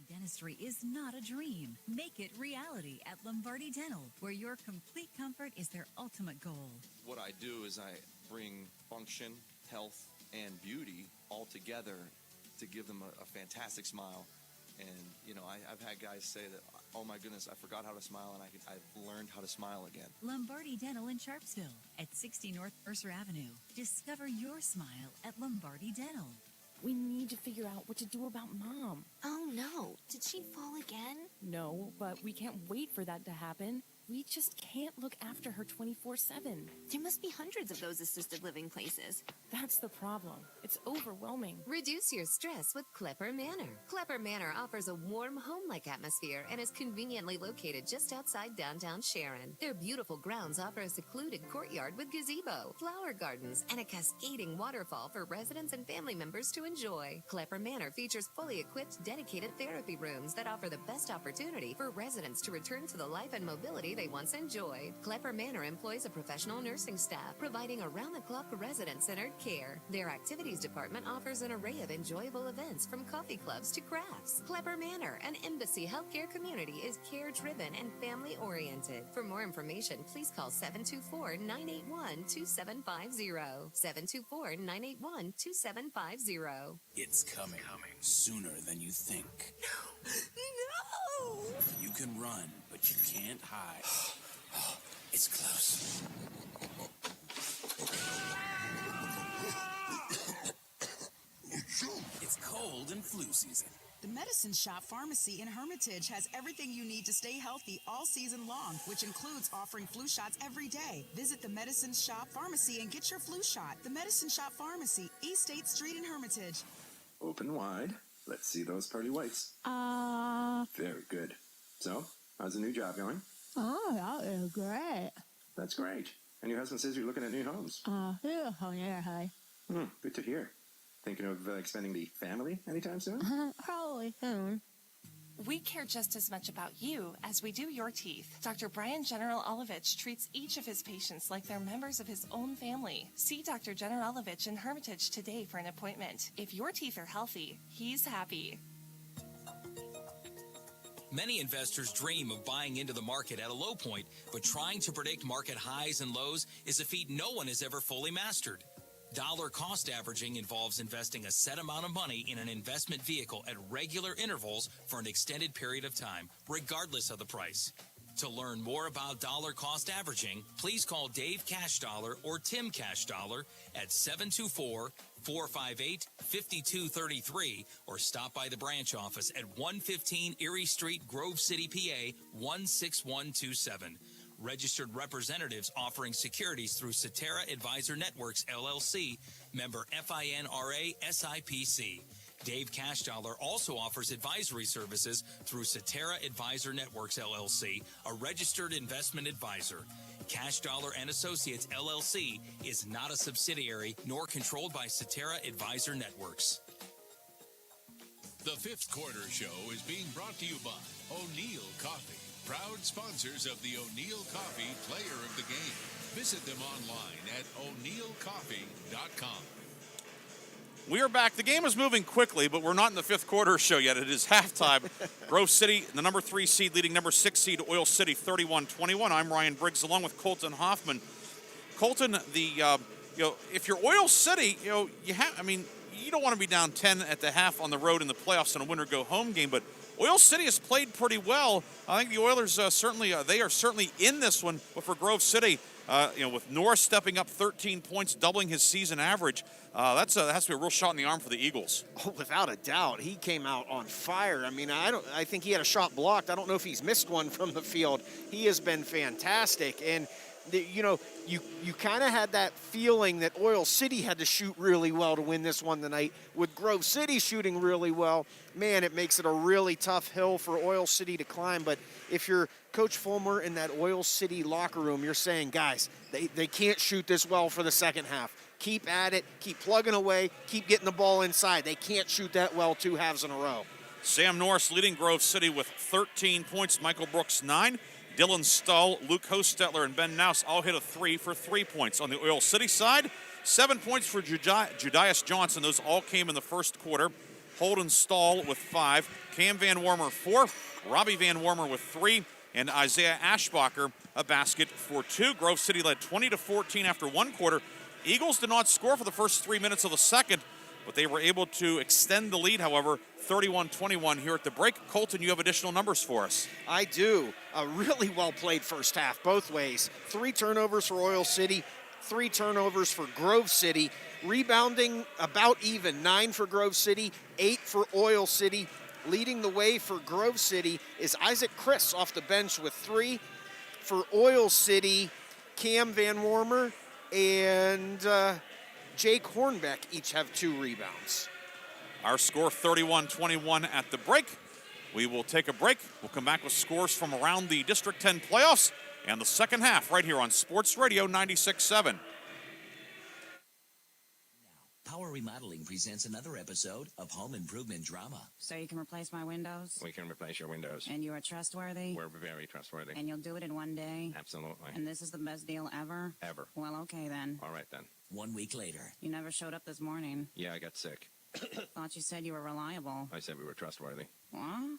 Dentistry is not a dream. Make it reality at Lombardi Dental, where your complete comfort is their ultimate goal. What I do is I bring function, health, and beauty all together to give them a fantastic smile. And, you know, I've had guys say that, oh my goodness, I forgot how to smile, and I've learned how to smile again. Lombardi Dental in Sharpsville at 60 North Mercer Avenue. Discover your smile at Lombardi Dental. We need to figure out what to do about Mom. Oh no, did she fall again? No, but we can't wait for that to happen. We just can't look after her 24/7. There must be hundreds of those assisted living places. That's the problem. It's overwhelming. Reduce your stress with Klepper Manor. Klepper Manor offers a warm, home-like atmosphere and is conveniently located just outside downtown Sharon. Their beautiful grounds offer a secluded courtyard with gazebo, flower gardens, and a cascading waterfall for residents and family members to enjoy. Klepper Manor features fully equipped, dedicated therapy rooms that offer the best opportunity for residents to return to the life and mobility they once enjoyed. Klepper Manor employs a professional nursing staff, providing around-the-clock resident-centered care. Their activities department offers an array of enjoyable events from coffee clubs to crafts. Klepper Manor, an Embassy healthcare community, is care-driven and family-oriented. For more information, please call 724-981-2750. 724-981-2750. It's coming sooner than you think. No! You can run, but you can't hide. It's close. It's cold and flu season. The Medicine Shop Pharmacy in Hermitage has everything you need to stay healthy all season long, which includes offering flu shots every day. Visit the Medicine Shop Pharmacy and get your flu shot. The Medicine Shop Pharmacy, East 8th Street in Hermitage. Open wide. Let's see those pearly whites. Very good. So, how's the new job going? Oh, that is great. That's great. And your husband says you're looking at new homes. Good to hear. Thinking of expanding the family anytime soon? Probably soon. We care just as much about you as we do your teeth. Dr. Brian General Olovich treats each of his patients like they're members of his own family. See Dr. General Olovich in Hermitage today for an appointment. If your teeth are healthy, he's happy. Many investors dream of buying into the market at a low point, but trying to predict market highs and lows is a feat no one has ever fully mastered. Dollar cost averaging involves investing a set amount of money in an investment vehicle at regular intervals for an extended period of time, regardless of the price. To learn more about dollar cost averaging, please call Dave Cashdollar or Tim Cashdollar at 724-458-5233 or stop by the branch office at 115 Erie Street, Grove City, PA 16127. Registered representatives offering securities through Cetera Advisor Networks, LLC, member FINRA SIPC. Dave Cashdollar also offers advisory services through Cetera Advisor Networks, LLC, a registered investment advisor. Cashdollar and Associates, LLC, is not a subsidiary nor controlled by Cetera Advisor Networks. The Fifth Quarter Show is being brought to you by O'Neill Coffee, proud sponsors of the O'Neill Coffee Player of the Game. Visit them online at o'neillcoffee.com. We are back. The game is moving quickly, but we're not in the fifth quarter show yet. It is halftime. Grove City, the number 3 seed, leading number 6 seed, Oil City, 31-21. I'm Ryan Briggs, along with Colton Hoffman. Colton, if you're Oil City, you don't want to be down 10 at the half on the road in the playoffs in a winner-go-home game, but Oil City has played pretty well. I think the Oilers are certainly in this one, but for Grove City, with Norris stepping up 13 points, doubling his season average, that has to be a real shot in the arm for the Eagles. Oh, without a doubt, he came out on fire. I mean, I think he had a shot blocked. I don't know if he's missed one from the field. He has been fantastic, and you kind of had that feeling that Oil City had to shoot really well to win this one tonight. With Grove City shooting really well, man, it makes it a really tough hill for Oil City to climb. But if you're Coach Fulmer in that Oil City locker room, you're saying, guys, they can't shoot this well for the second half. Keep at it, keep plugging away, keep getting the ball inside. They can't shoot that well 2 halves in a row. Sam Norris leading Grove City with 13 points. Michael Brooks, 9. Dylan Stull, Luke Hostetler, and Ben Naus all hit a 3 for 3 points. On the Oil City side, 7 points for Judias Johnson. Those all came in the first quarter. Holden Stahl with 5. Cam Van Wormer, 4. Robbie Van Wormer with 3. And Isaiah Ashbacher, a basket for 2. Grove City led 20-14 after 1 quarter. Eagles did not score for the first 3 minutes of the second, but they were able to extend the lead, however, 31-21 here at the break. Colton, you have additional numbers for us. I do. A really well-played first half, both ways. 3 turnovers for Oil City, 3 turnovers for Grove City. Rebounding about even, 9 for Grove City, 8 for Oil City. Leading the way for Grove City is Isaac Chris off the bench with 3. For Oil City, Cam Van Warmer and Jake Hornbeck each have 2 rebounds. Our score 31-21 at the break. We will take a break. We'll come back with scores from around the District 10 playoffs and the second half right here on Sports Radio 96.7. Power Remodeling presents another episode of Home Improvement Drama. So you can replace my windows? We can replace your windows. And you are trustworthy? We're very trustworthy. And you'll do it in one day? Absolutely. And this is the best deal ever? Ever. Well, okay then. All right then. 1 week later. You never showed up this morning. Yeah, I got sick. Thought you said you were reliable. I said we were trustworthy. What?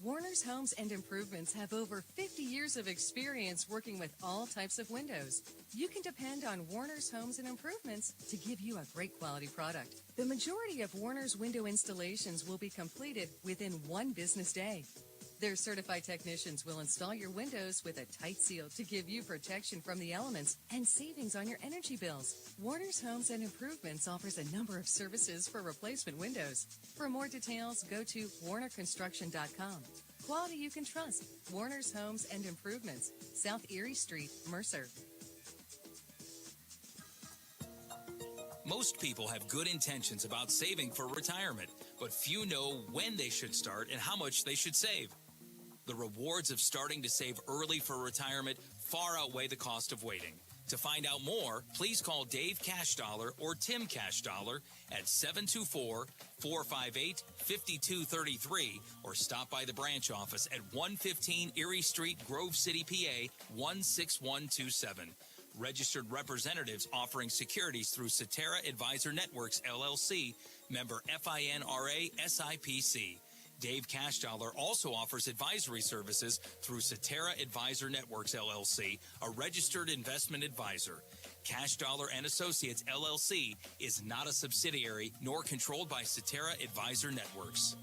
Warner's Homes and Improvements have over 50 years of experience working with all types of windows. You can depend on Warner's Homes and Improvements to give you a great quality product. The majority of Warner's window installations will be completed within 1 business day. Their certified technicians will install your windows with a tight seal to give you protection from the elements and savings on your energy bills. Warner's Homes and Improvements offers a number of services for replacement windows. For more details, go to warnerconstruction.com. Quality you can trust. Warner's Homes and Improvements, South Erie Street, Mercer. Most people have good intentions about saving for retirement, but few know when they should start and how much they should save. The rewards of starting to save early for retirement far outweigh the cost of waiting. To find out more, please call Dave Cashdollar or Tim Cashdollar at 724-458-5233 or stop by the branch office at 115 Erie Street, Grove City, PA 16127. Registered representatives offering securities through Cetera Advisor Networks, LLC, member FINRA SIPC. Dave Cashdollar also offers advisory services through Cetera Advisor Networks, LLC, a registered investment advisor. Cashdollar and Associates, LLC, is not a subsidiary nor controlled by Cetera Advisor Networks.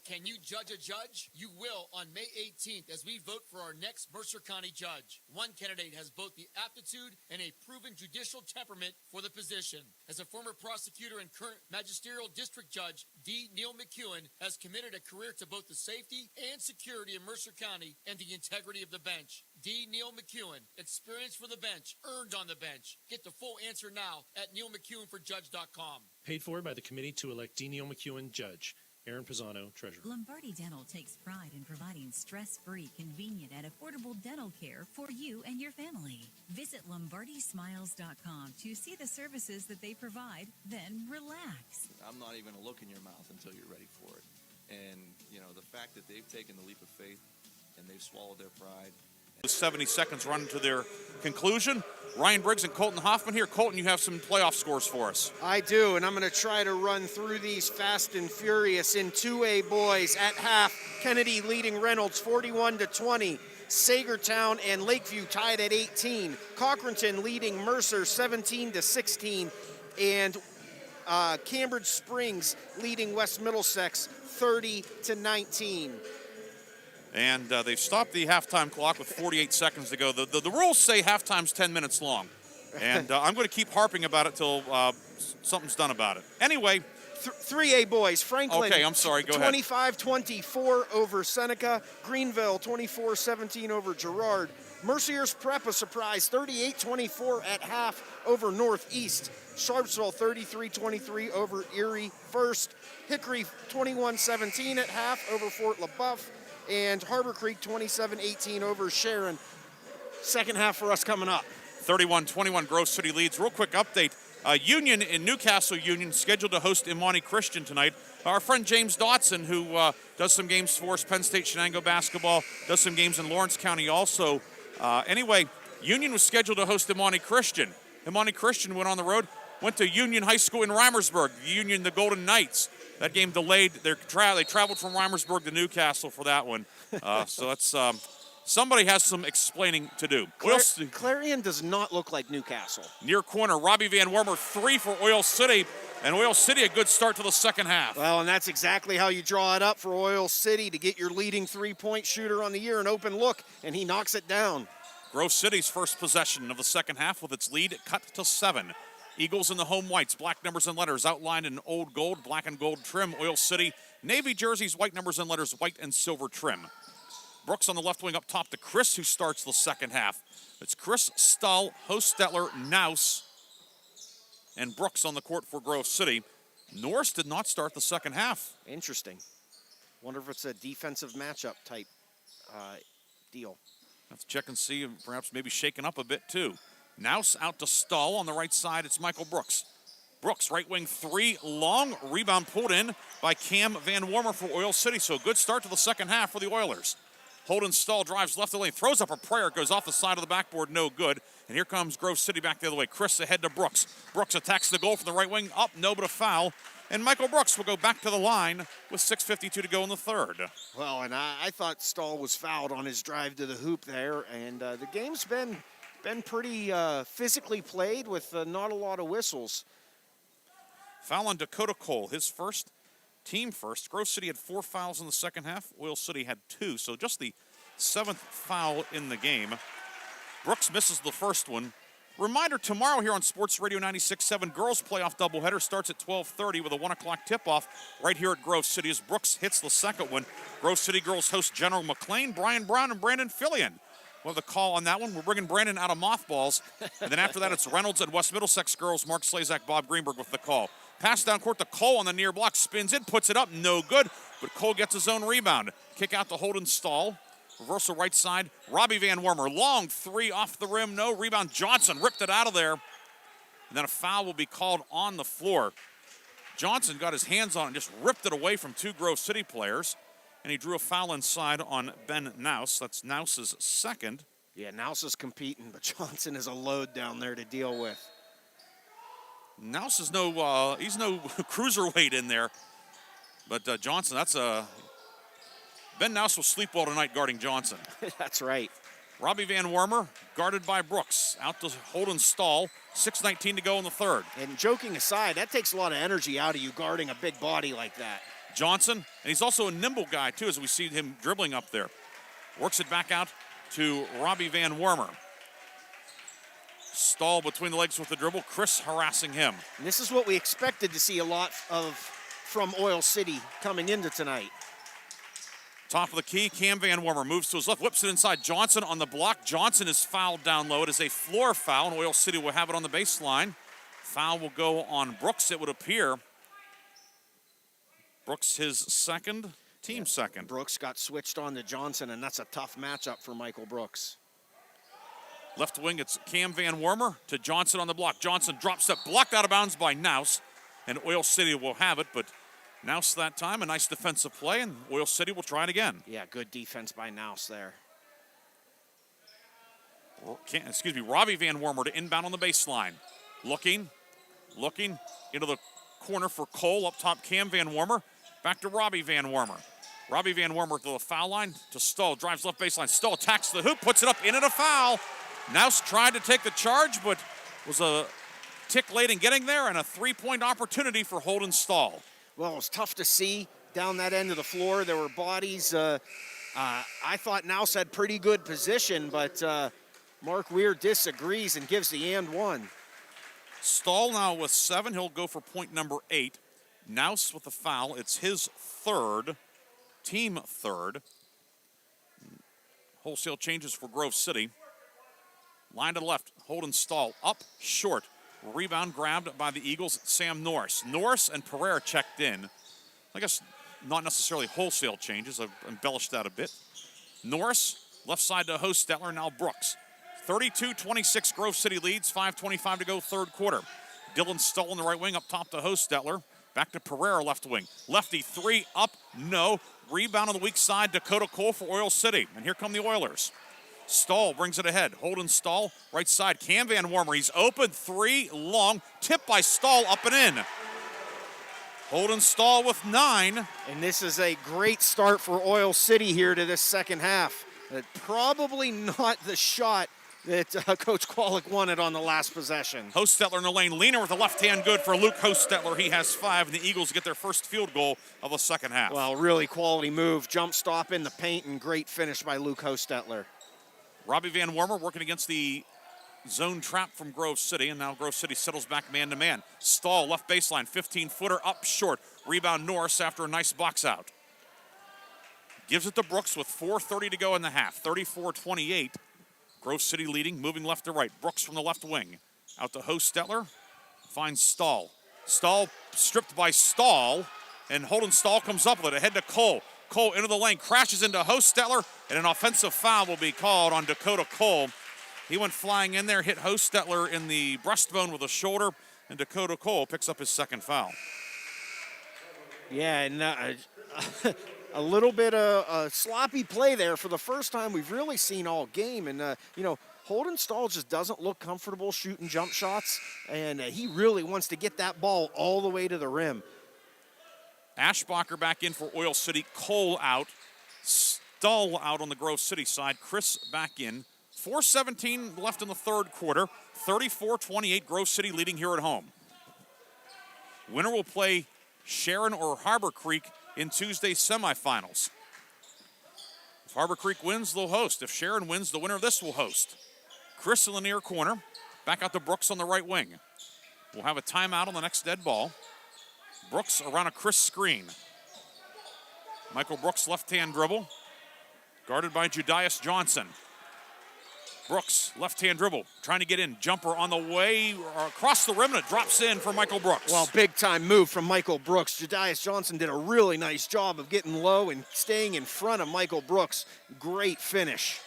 Can you judge a judge? You will on May 18th as we vote for our next Mercer County judge. One candidate has both the aptitude and a proven judicial temperament for the position. As a former prosecutor and current magisterial district judge, D. Neil McEwen has committed a career to both the safety and security of Mercer County and the integrity of the bench. D. Neil McEwen, experience for the bench, earned on the bench. Get the full answer now at neilmcewenforjudge.com. Paid for by the committee to elect D. Neil McEwen, Judge. Aaron Pisano, Treasurer. Lombardi Dental takes pride in providing stress-free, convenient, and affordable dental care for you and your family. Visit LombardiSmiles.com to see the services that they provide, then relax. I'm not even going to look in your mouth until you're ready for it. And, you know, the fact that they've taken the leap of faith and they've swallowed their pride. 70 seconds run to their conclusion. Ryan Briggs and Colton Hoffman here. Colton, you have some playoff scores for us. I do, and I'm going to try to run through these fast and furious. In 2A boys at half, Kennedy leading Reynolds 41-20. Sagertown and Lakeview tied at 18. Cochranton leading Mercer 17-16. And Cambridge Springs leading West Middlesex 30-19. And they've stopped the halftime clock with 48 seconds to go. The rules say halftime's 10 minutes long. And I'm going to keep harping about it till something's done about it. Anyway. 3A boys, Franklin. Okay, I'm sorry, go ahead. 25-24 over Seneca. Greenville 24-17 over Girard. Mercier's Prep a surprise, 38-24 at half over Northeast. Sharpsville 33-23 over Erie First. Hickory 21-17 at half over Fort LaBeouf. And Harbor Creek 27-18 over Sharon. Second half for us coming up. 31-21 Grove City leads. Real quick update. Union in Newcastle Union scheduled to host Imani Christian tonight. Our friend James Dotson, who does some games for us, Penn State Shenango basketball, does some games in Lawrence County also. Anyway, Union was scheduled to host Imani Christian. Imani Christian went on the road, went to Union High School in Reimersburg, Union the Golden Knights. That game delayed. They traveled from Reimersburg to Newcastle for that one. So that's somebody has some explaining to do. Clarion does not look like Newcastle. Near corner, Robbie Van Wormer, 3 for Oil City. And Oil City, a good start to the second half. Well, and that's exactly how you draw it up for Oil City to get your leading three-point shooter on the year, an open look, and he knocks it down. Grove City's first possession of the second half with its lead cut to 7. Eagles in the home whites, black numbers and letters outlined in old gold, black and gold trim. Oil City, navy jerseys, white numbers and letters, white and silver trim. Brooks on the left wing up top to Chris, who starts the second half. It's Chris, Stahl, Hostetler, Naus, and Brooks on the court for Grove City. Norris did not start the second half. Interesting. Wonder if it's a defensive matchup type deal. Let's check and see, perhaps maybe shaken up a bit too. Naus out to Stahl on the right side. It's Michael Brooks. Brooks, right wing three, long rebound pulled in by Cam Van Warmer for Oil City. So good start to the second half for the Oilers. Holden Stahl drives left of the lane, throws up a prayer, goes off the side of the backboard, no good. And here comes Grove City back the other way. Chris ahead to Brooks. Brooks attacks the goal from the right wing, up, no, but a foul. And Michael Brooks will go back to the line with 6:52 to go in the third. Well, and I thought Stahl was fouled on his drive to the hoop there, and the game's been pretty physically played with not a lot of whistles. Foul on Dakota Cole, his first, team first. Grove City had 4 fouls in the second half. Oil City had 2, so just the 7th foul in the game. Brooks misses the first one. Reminder, tomorrow here on Sports Radio 96.7, girls playoff doubleheader starts at 12:30 with a 1 o'clock tip-off right here at Grove City as Brooks hits the second one. Grove City girls host General McLean, Brian Brown, and Brandon Fillion. We'll have the call on that one. We're bringing Brandon out of mothballs. And then after that, it's Reynolds and West Middlesex girls, Mark Slazak, Bob Greenberg with the call. Pass down court to Cole on the near block, spins in, puts it up, no good. But Cole gets his own rebound. Kick out to Holden Stahl. Reversal right side, Robbie Van Wormer. Long three off the rim, no rebound. Johnson ripped it out of there. And then a foul will be called on the floor. Johnson got his hands on it and just ripped it away from 2 Grove City players. And he drew a foul inside on Ben Naus. That's Naus's second. Yeah, Naus is competing, but Johnson is a load down there to deal with. Naus is he's no cruiserweight in there. But Johnson, that's a... Ben Naus will sleep well tonight guarding Johnson. That's right. Robbie Van Wormer guarded by Brooks. Out to Holden Stahl. 6:19 to go in the third. And joking aside, that takes a lot of energy out of you guarding a big body like that. Johnson, and he's also a nimble guy too, as we see him dribbling up there. Works it back out to Robbie Van Wormer. Stahl between the legs with the dribble. Chris harassing him. And this is what we expected to see a lot of from Oil City coming into tonight. Top of the key, Cam Van Wormer moves to his left, whips it inside. Johnson on the block. Johnson is fouled down low. It is a floor foul, and Oil City will have it on the baseline. Foul will go on Brooks, it would appear. Brooks his second, team second. Brooks got switched on to Johnson, and that's a tough matchup for Michael Brooks. Left wing, it's Cam Van Wormer to Johnson on the block. Johnson drops step, blocked out of bounds by Naus, and Oil City will have it, but Naus that time, a nice defensive play, and Oil City will try it again. Yeah, good defense by Naus there. Robbie Van Wormer to inbound on the baseline. Looking into the corner for Cole. Up top, Cam Van Wormer. Back to Robbie Van Wormer. Robbie Van Wormer to the foul line to Stahl. Drives left baseline. Stahl attacks the hoop, puts it up, in and a foul. Naus tried to take the charge, but was a tick late in getting there, and a 3-point opportunity for Holden Stahl. Well, it was tough to see down that end of the floor. There were bodies. I thought Naus had pretty good position, but Mark Weir disagrees and gives the and one. Stahl now with 7. He'll go for point number 8. Naus with the foul. It's his third, team third. Wholesale changes for Grove City. Line to the left. Holden Stahl up short. Rebound grabbed by the Eagles, Sam Norris. Norris and Pereira checked in. I guess not necessarily wholesale changes. I've embellished that a bit. Norris, left side to Hostetler, now Brooks. 32-26, Grove City leads. 5:25 to go, third quarter. Dylan Stoll in the right wing, up top to Hostetler. Back to Pereira, left wing. Lefty, 3, up, no. Rebound on the weak side, Dakota Cole for Oil City. And here come the Oilers. Stahl brings it ahead. Holden Stahl, right side. Cam Van Wormer, he's open, 3, long. Tipped by Stahl, up and in. Holden Stahl with 9. And this is a great start for Oil City here to this second half. Probably not the shot that Coach Kwalik wanted on the last possession. Hostetler in the lane. Leaner with the left hand, good for Luke Hostetler. He has 5, and the Eagles get their first field goal of the second half. Well, really quality move. Jump stop in the paint, and great finish by Luke Hostetler. Robbie Van Wormer working against the zone trap from Grove City, and now Grove City settles back man-to-man. Stahl, left baseline, 15-footer up short. Rebound Norris after a nice box out. Gives it to Brooks with 4:30 to go in the half. 34-28. Grove City leading, moving left to right. Brooks from the left wing. Out to Hostetler. Finds Stahl. Stahl stripped by Stahl, and Holden Stahl comes up with it. Ahead to Cole. Cole into the lane, crashes into Hostetler, and an offensive foul will be called on Dakota Cole. He went flying in there, hit Hostetler in the breastbone with a shoulder, and Dakota Cole picks up his second foul. Yeah, and a little bit of sloppy play there for the first time we've really seen all game. And, Holden Stahl just doesn't look comfortable shooting jump shots, and he really wants to get that ball all the way to the rim. Ashbacher back in for Oil City. Cole out. Stahl out on the Grove City side. Chris back in. 4:17 left in the third quarter. 34-28, Grove City leading here at home. Winner will play Sharon or Harbor Creek in Tuesday's semifinals. If Harbor Creek wins, they'll host. If Sharon wins, the winner of this will host. Chris in the near corner. Back out to Brooks on the right wing. We'll have a timeout on the next dead ball. Brooks around a Chris screen. Michael Brooks left-hand dribble. Guarded by Judias Johnson. Brooks, left-hand dribble, trying to get in. Jumper on the way across the rim, and it drops in for Michael Brooks. Well, big-time move from Michael Brooks. Judias Johnson did a really nice job of getting low and staying in front of Michael Brooks. Great finish.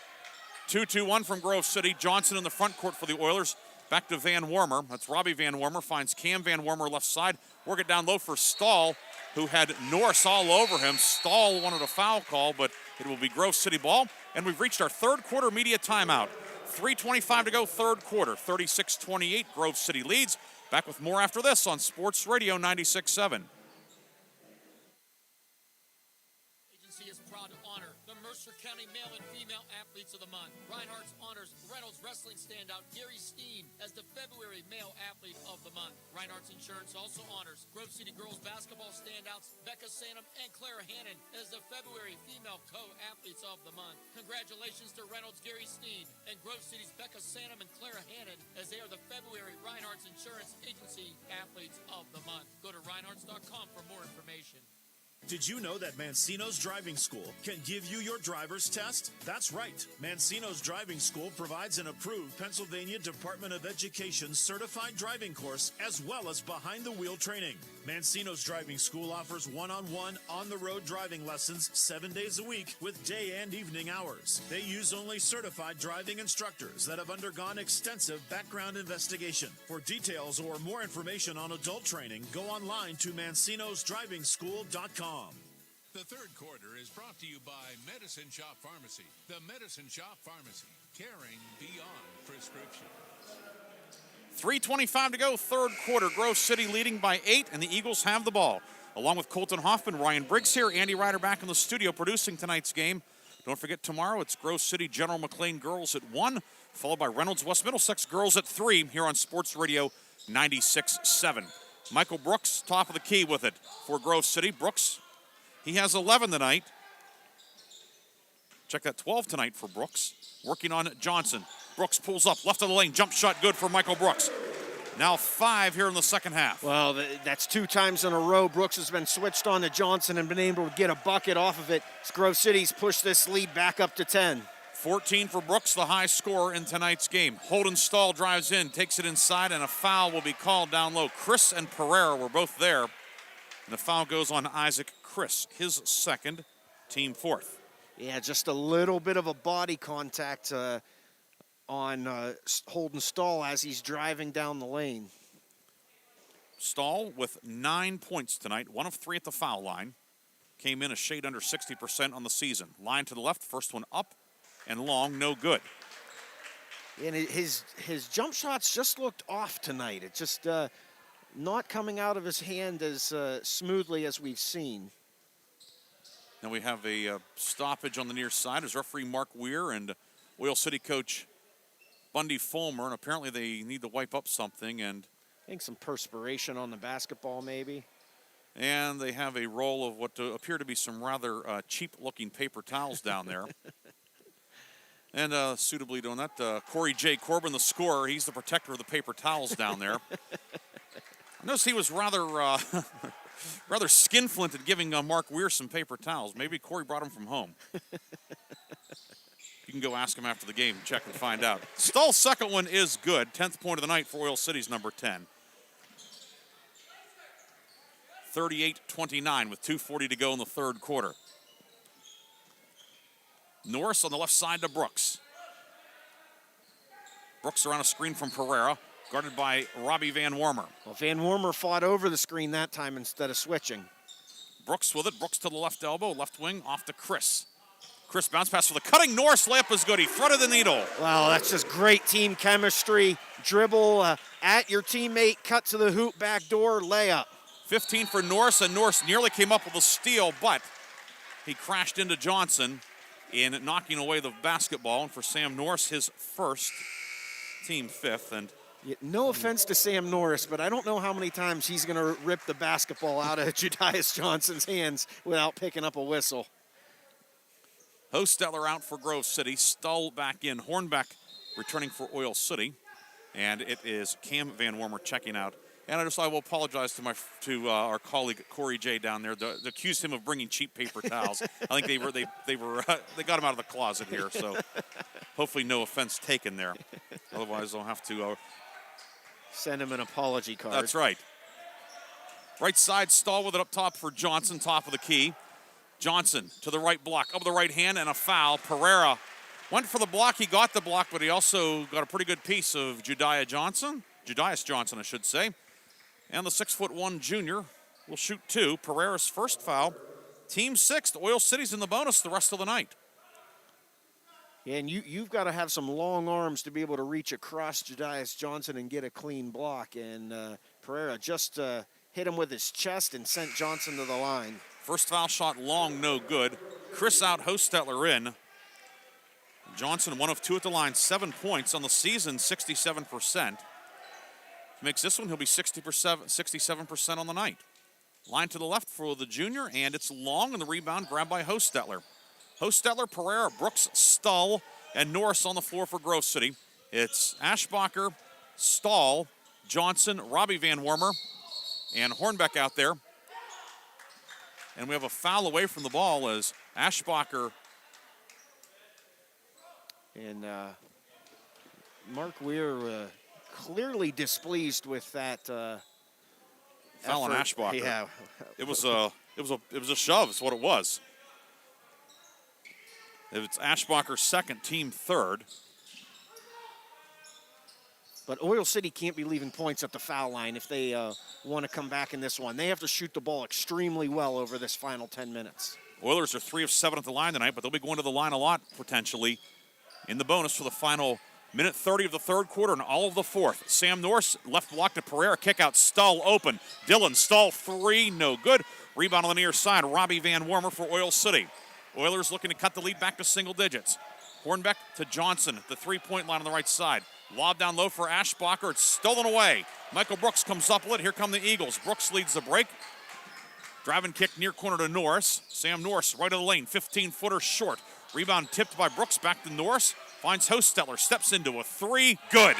2-2-1 from Grove City. Johnson in the front court for the Oilers. Back to Van Wormer. That's Robbie Van Wormer. Finds Cam Van Wormer left side. Work it down low for Stahl, who had Norris all over him. Stahl wanted a foul call, but it will be Grove City ball. And we've reached our third quarter media timeout. 3:25 to go, third quarter. 36-28, Grove City leads. Back with more after this on Sports Radio 96.7. Agency is proud to honor the Mercer County Male and Female Athletes of the Month. Reinhardt's honors Reynolds wrestling standout Gary Steen as the February Male Athlete of the Month. Reinhardt's Insurance also honors Grove City girls basketball standouts Becca Sanum and Clara Hannon as the February Female Co-Athletes of the Month. Congratulations to Reynolds Gary Steen and Grove City's Becca Sanum and Clara Hannon as they are the February Reinhardt's Insurance Agency Athletes of the Month. Go to reinhardts.com for more information. Did you know that Mancino's Driving School can give you your driver's test? That's right. Mancino's Driving School provides an approved Pennsylvania Department of Education certified driving course as well as behind-the-wheel training. Mancino's Driving School offers one-on-one, on-the-road driving lessons 7 days a week with day and evening hours. They use only certified driving instructors that have undergone extensive background investigation. For details or more information on adult training, go online to mancinosdrivingschool.com. The third quarter is brought to you by Medicine Shop Pharmacy. The Medicine Shop Pharmacy, caring beyond prescription. 3:25 to go, third quarter. Grove City leading by 8, and the Eagles have the ball. Along with Colton Hoffman, Ryan Briggs here, Andy Ryder back in the studio producing tonight's game. Don't forget, tomorrow it's Grove City General McLean girls at 1, followed by Reynolds West Middlesex girls at 3 here on Sports Radio 96.7. Michael Brooks, top of the key with it for Grove City. Brooks, he has 11 tonight. Check that, 12 tonight for Brooks. Working on Johnson. Brooks pulls up, left of the lane, jump shot good for Michael Brooks. Now 5 here in the second half. Well, that's 2 times in a row. Brooks has been switched on to Johnson and been able to get a bucket off of it. Grove City's pushed this lead back up to 10. 14 for Brooks, the high scorer in tonight's game. Holden Stahl drives in, takes it inside, and a foul will be called down low. Chris and Pereira were both there. And the foul goes on Isaac Chris, his second, team fourth. Yeah, just a little bit of a body contact on Holden Stahl as he's driving down the lane. Stahl with 9 points tonight, 1 of 3 at the foul line. Came in a shade under 60% on the season. Line to the left, first one up and long, no good. And his jump shots just looked off tonight. It's just not coming out of his hand as smoothly as we've seen. Now we have a stoppage on the near side as referee Mark Weir and Oil City coach Bundy Fulmer, and apparently they need to wipe up something. And I think some perspiration on the basketball maybe. And they have a roll of what appear to be some rather cheap-looking paper towels down there. And suitably doing that, Corey J. Corbin, the scorer, he's the protector of the paper towels down there. I noticed he was rather rather skinflint at giving Mark Weir some paper towels. Maybe Corey brought them from home. You can go ask him after the game, check and find out. Stahl's second one is good. 10th point of the night for Oil City's number 10. 38-29 with 2:40 to go in the third quarter. Norris on the left side to Brooks. Brooks around a screen from Pereira, guarded by Robbie Van Warmer. Well, Van Warmer fought over the screen that time instead of switching. Brooks with it. Brooks to the left elbow, left wing, off to Chris. Chris bounce pass for the cutting Norris. Layup is good. He threaded the needle. Wow, that's just great team chemistry. Dribble at your teammate, cut to the hoop, back door, layup. 15 for Norris, and Norris nearly came up with a steal, but he crashed into Johnson in knocking away the basketball. And for Sam Norris, his first, team fifth. And no offense to Sam Norris, but I don't know how many times he's going to rip the basketball out of Judaius Johnson's hands without picking up a whistle. Hosteller out for Grove City. Stull back in. Hornbeck returning for Oil City. And it is Cam Van Warmer checking out. And I will apologize to our colleague Corey J down there. They accused him of bringing cheap paper towels. I think they got him out of the closet here. So hopefully no offense taken there. Otherwise I'll have to send him an apology card. That's right. Right side, Stahl with it up top for Johnson, top of the key. Johnson to the right block, up with the right hand, and a foul. Pereira went for the block. He got the block, but he also got a pretty good piece of Judaius Johnson, I should say. And the 6'1" junior will shoot two. Pereira's first foul. Team sixth. Oil City's in the bonus the rest of the night. Yeah, and you've got to have some long arms to be able to reach across Judaius Johnson and get a clean block. And Pereira just hit him with his chest and sent Johnson to the line. First foul shot long, no good. Chris out, Hostettler in. Johnson 1 of 2 at the line, 7 points on the season, 67%. Makes this one, he'll be 67% on the night. Line to the left for the junior, and it's long, and the rebound grabbed by Hostettler. Hostettler, Pereira, Brooks, Stull, and Norris on the floor for Grove City. It's Ashbacher, Stahl, Johnson, Robbie Van Warmer, and Hornbeck out there. And we have a foul away from the ball as Ashbacher. And Mark Weir clearly displeased with that foul on Ashbacher. Yeah. It was a shove, is what it was. It's Ashbacher's second, team third. But Oil City can't be leaving points at the foul line if they want to come back in this one. They have to shoot the ball extremely well over this final 10 minutes. Oilers are 3 of 7 at the line tonight, but they'll be going to the line a lot, potentially, in the bonus for the final minute 30 of the third quarter and all of the fourth. Sam Norris, left block to Pereira, kick out, Stull open. Dylan Stull, 3, no good. Rebound on the near side, Robbie Van Warmer for Oil City. Oilers looking to cut the lead back to single digits. Hornbeck to Johnson at the three-point line on the right side. Lob down low for Ashbacher. It's stolen away. Michael Brooks comes up with it. Here come the Eagles. Brooks leads the break. Driving kick near corner to Norris. Sam Norris right of the lane. 15-footer short. Rebound tipped by Brooks. Back to Norris. Finds Hostettler. Steps into a 3. Good.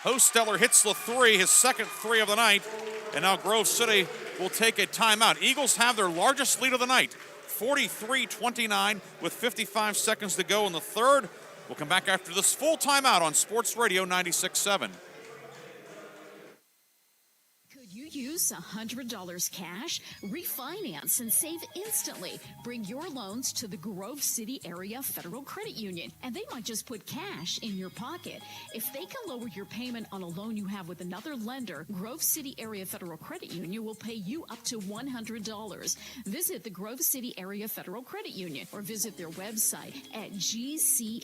Hostettler hits the 3. His second 3 of the night. And now Grove City will take a timeout. Eagles have their largest lead of the night. 43-29 with 55 seconds to go in the third. We'll come back after this full timeout on Sports Radio 96.7. Could you use $100 cash? Refinance and save instantly. Bring your loans to the Grove City Area Federal Credit Union, and they might just put cash in your pocket. If they can lower your payment on a loan you have with another lender, Grove City Area Federal Credit Union will pay you up to $100. Visit the Grove City Area Federal Credit Union or visit their website at gcafcu.org.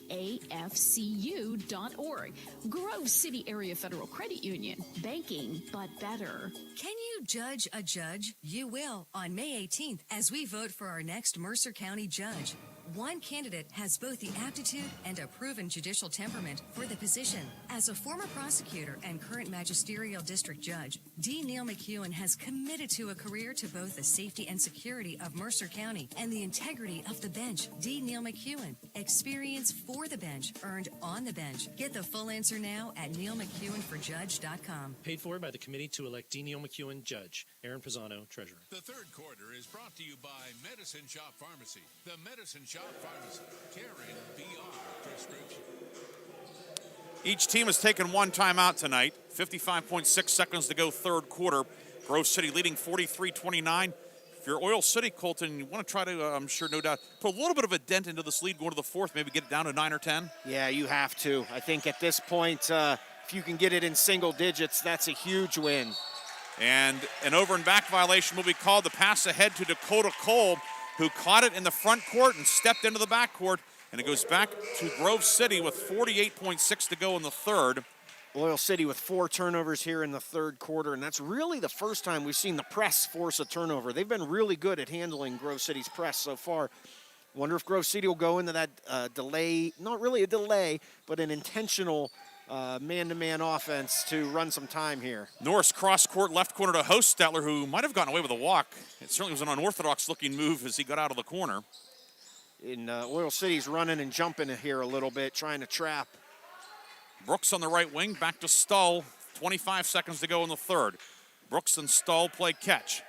Grove City Area Federal Credit Union. Banking, but better. Can you judge a judge? You will on May 18th as we vote for our next Mercer County judge. One candidate has both the aptitude and a proven judicial temperament for the position. As a former prosecutor and current magisterial district judge, D. Neil McEwen has committed to a career to both the safety and security of Mercer County and the integrity of the bench. D. Neil McEwen, experience for the bench, earned on the bench. Get the full answer now at neilmcewenforjudge.com. Paid for by the Committee to Elect D. Neil McEwen, Judge. Aaron Pisano, Treasurer. The third quarter is brought to you by Medicine Shop Pharmacy. The Medicine Shop Pharmacy, caring beyond prescription. Each team has taken one timeout tonight. 55.6 seconds to go, third quarter. Grove City leading 43-29. If you're Oil City, Colton, you want to try to, I'm sure, no doubt, put a little bit of a dent into this lead going to the fourth, maybe get it down to 9 or 10? Yeah, you have to. I think at this point, if you can get it in single digits, that's a huge win. And an over and back violation will be called. The pass ahead to Dakota Cole, who caught it in the front court and stepped into the back court. And it goes back to Grove City with 48.6 to go in the third. Oil City with 4 turnovers here in the third quarter, and that's really the first time we've seen the press force a turnover. They've been really good at handling Grove City's press so far. Wonder if Grove City will go into that delay, not really a delay, but an intentional man-to-man offense to run some time here. Norris cross court left corner to Hostetler, who might have gotten away with a walk. It certainly was an unorthodox looking move as he got out of the corner. In Oil City's running and jumping here a little bit, trying to trap. Brooks on the right wing, back to Stull. 25 seconds to go in the third. Brooks and Stull play catch.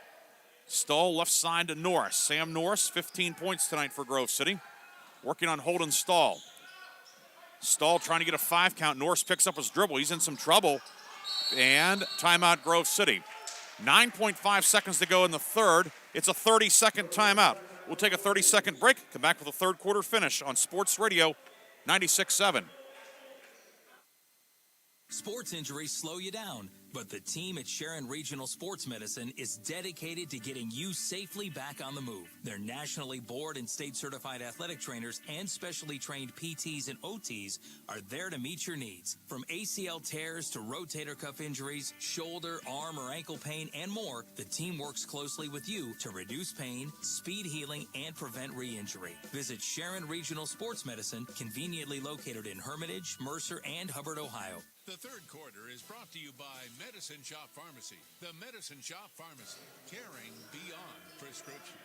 Stull left side to Norris. Sam Norris, 15 points tonight for Grove City. Working on Holden Stull. Stull trying to get a 5 count. Norris picks up his dribble. He's in some trouble. And timeout Grove City. 9.5 seconds to go in the third. It's a 30-second timeout. We'll take a 30-second break. Come back with a third quarter finish on Sports Radio 96.7. Sports injuries slow you down, but the team at Sharon Regional Sports Medicine is dedicated to getting you safely back on the move. Their nationally board and state certified athletic trainers and specially trained PTs and OTs are there to meet your needs. From ACL tears to rotator cuff injuries, shoulder, arm, or ankle pain, and more, the team works closely with you to reduce pain, speed healing, and prevent re-injury. Visit Sharon Regional Sports Medicine, conveniently located in Hermitage, Mercer, and Hubbard, Ohio. The third quarter is brought to you by Medicine Shop Pharmacy. The Medicine Shop Pharmacy, caring beyond prescription.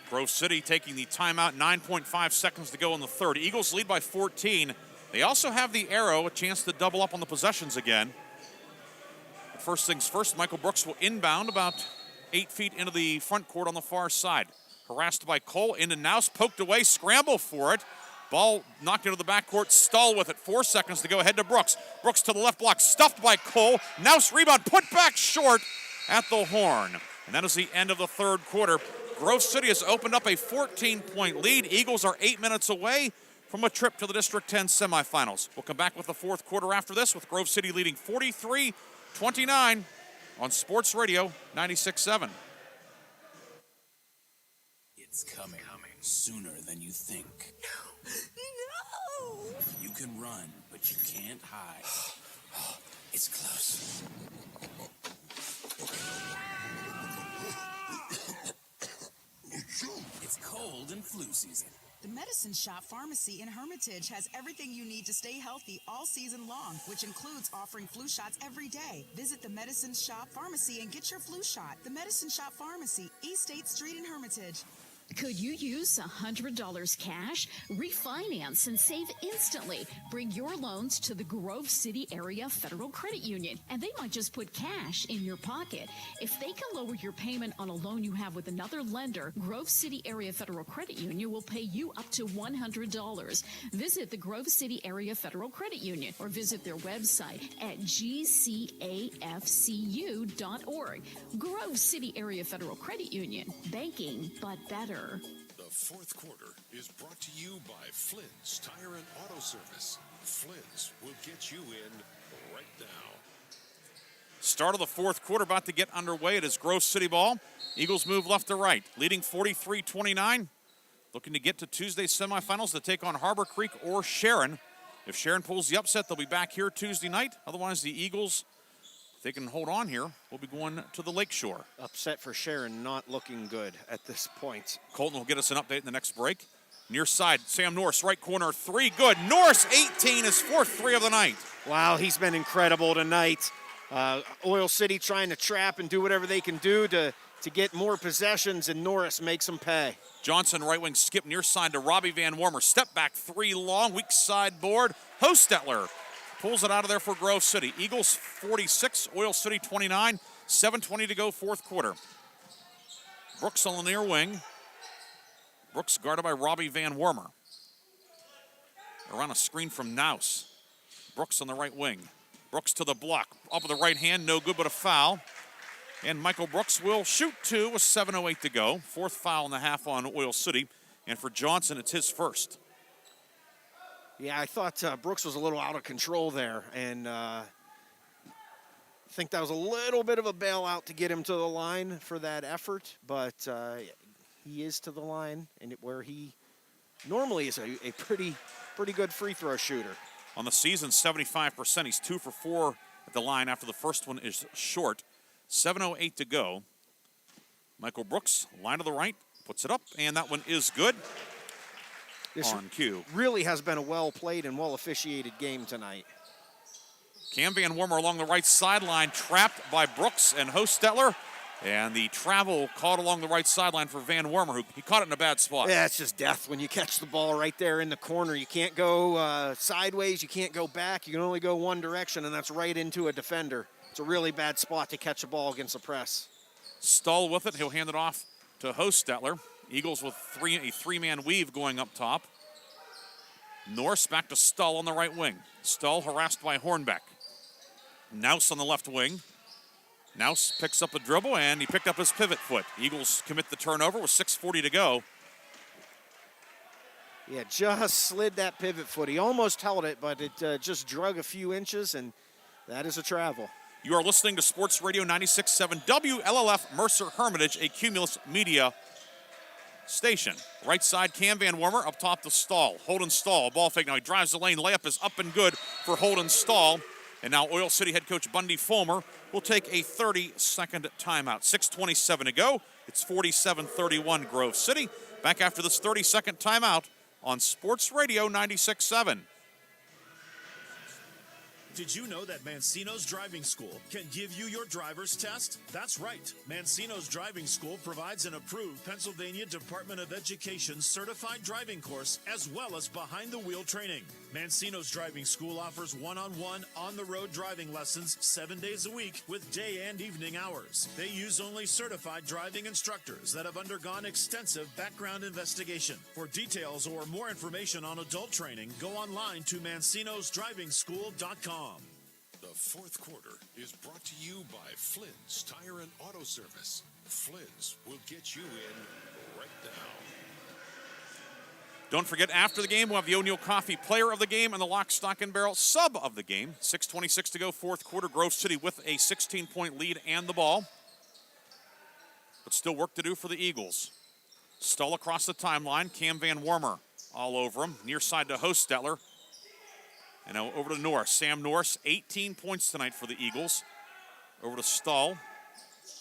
Grove City taking the timeout, 9.5 seconds to go in the third. Eagles lead by 14. They also have the arrow, a chance to double up on the possessions again. But first things first, Michael Brooks will inbound about 8 feet into the front court on the far side. Harassed by Cole, into Naus, poked away, scramble for it. Ball knocked into the backcourt, Stull with it, 4 seconds to go, ahead to Brooks. Brooks to the left block, stuffed by Cole. Naus rebound, put back short at the horn. And that is the end of the third quarter. Grove City has opened up a 14-point lead. Eagles are 8 minutes away from a trip to the District 10 semifinals. We'll come back with the fourth quarter after this with Grove City leading 43-29 on Sports Radio 96.7. It's coming sooner than you think. No! You can run, but you can't hide. It's close. It's cold and flu season. The Medicine Shop Pharmacy in Hermitage has everything you need to stay healthy all season long, which includes offering flu shots every day. Visit the Medicine Shop Pharmacy and get your flu shot. The Medicine Shop Pharmacy, East 8th Street in Hermitage. Could you use $100 cash? Refinance and save instantly. Bring your loans to the Grove City Area Federal Credit Union, and they might just put cash in your pocket. If they can lower your payment on a loan you have with another lender, Grove City Area Federal Credit Union will pay you up to $100. Visit the Grove City Area Federal Credit Union or visit their website at gcafcu.org. Grove City Area Federal Credit Union. Banking, but better. The fourth quarter is brought to you by Flynn's Tire and Auto Service. Flynn's will get you in right now. Start of the fourth quarter about to get underway. It is Grove City ball. Eagles move left to right, leading 43-29. Looking to get to Tuesday's semifinals to take on Harbor Creek or Sharon. If Sharon pulls the upset, they'll be back here Tuesday night. Otherwise, the Eagles If they can hold on here, we'll be going to the Lakeshore. Upset for Sharon, not looking good at this point. Colton will get us an update in the next break. Near side, Sam Norris, right corner, 3, good. Norris, 18, his 4th 3 of the night. Wow, he's been incredible tonight. Oil City trying to trap and do whatever they can do to get more possessions, and Norris makes them pay. Johnson, right wing skip near side to Robbie Van Wormer. Step back 3 long, weak side board. Hostetler pulls it out of there for Grove City. Eagles 46, Oil City 29, 7:20 to go, 4th quarter. Brooks on the near wing. Brooks guarded by Robbie Van Wormer. Around a screen from Naus. Brooks on the right wing. Brooks to the block. Up with the right hand, no good but a foul. And Michael Brooks will shoot 2 with 7:08 to go. 4th foul in the half on Oil City. And for Johnson, it's his first. Yeah, I thought Brooks was a little out of control there, and I think that was a little bit of a bailout to get him to the line for that effort, but he is to the line, and where he normally is a pretty good free throw shooter. On the season, 75%. He's 2 for 4 at the line after the first one is short. 7:08 to go. Michael Brooks, line to the right, puts it up, and that one is good. This on cue. Really has been a well-played and well-officiated game tonight. Cam Van Wormer along the right sideline, trapped by Brooks and Hostetler. And the travel caught along the right sideline for Van Wormer, who he caught it in a bad spot. Yeah, it's just death when you catch the ball right there in the corner. You can't go sideways, you can't go back, you can only go one direction, and that's right into a defender. It's a really bad spot to catch a ball against the press. Stahl with it, he'll hand it off to Hostetler. Eagles with a three-man weave going up top. Norris back to Stahl on the right wing. Stahl harassed by Hornbeck. Naus on the left wing. Naus picks up a dribble, and he picked up his pivot foot. Eagles commit the turnover with 6:40 to go. Yeah, just slid that pivot foot. He almost held it, but it just drug a few inches, and that is a travel. You are listening to Sports Radio 96.7 WLLF Mercer Hermitage, a Cumulus Media station. Right side, Cam Van Wormer, up top to Stahl. Holden Stahl, ball fake now. He drives the lane. Layup is up and good for Holden Stahl. And now Oil City head coach Bundy Fulmer will take a 30-second timeout. 6:27 to go. It's 47-31 Grove City. Back after this 30-second timeout on Sports Radio 96.7. Did you know that Mancino's Driving School can give you your driver's test? That's right. Mancino's Driving School provides an approved Pennsylvania Department of Education certified driving course as well as behind-the-wheel training. Mancino's Driving School offers one-on-one, on-the-road driving lessons 7 days a week with day and evening hours. They use only certified driving instructors that have undergone extensive background investigation. For details or more information on adult training, go online to mancinosdrivingschool.com. The 4th quarter is brought to you by Flynn's Tire and Auto Service. Flynn's will get you in right now. Don't forget, after the game, we'll have the O'Neill Coffee Player of the Game and the Lock, Stock, and Barrel Sub of the Game. 6:26 to go, 4th quarter. Grove City with a 16-point lead and the ball. But still work to do for the Eagles. Stahl across the timeline. Cam Van Wormer all over him. Near side to Hostetler. And now over to Norris. Sam Norris, 18 points tonight for the Eagles. Over to Stahl.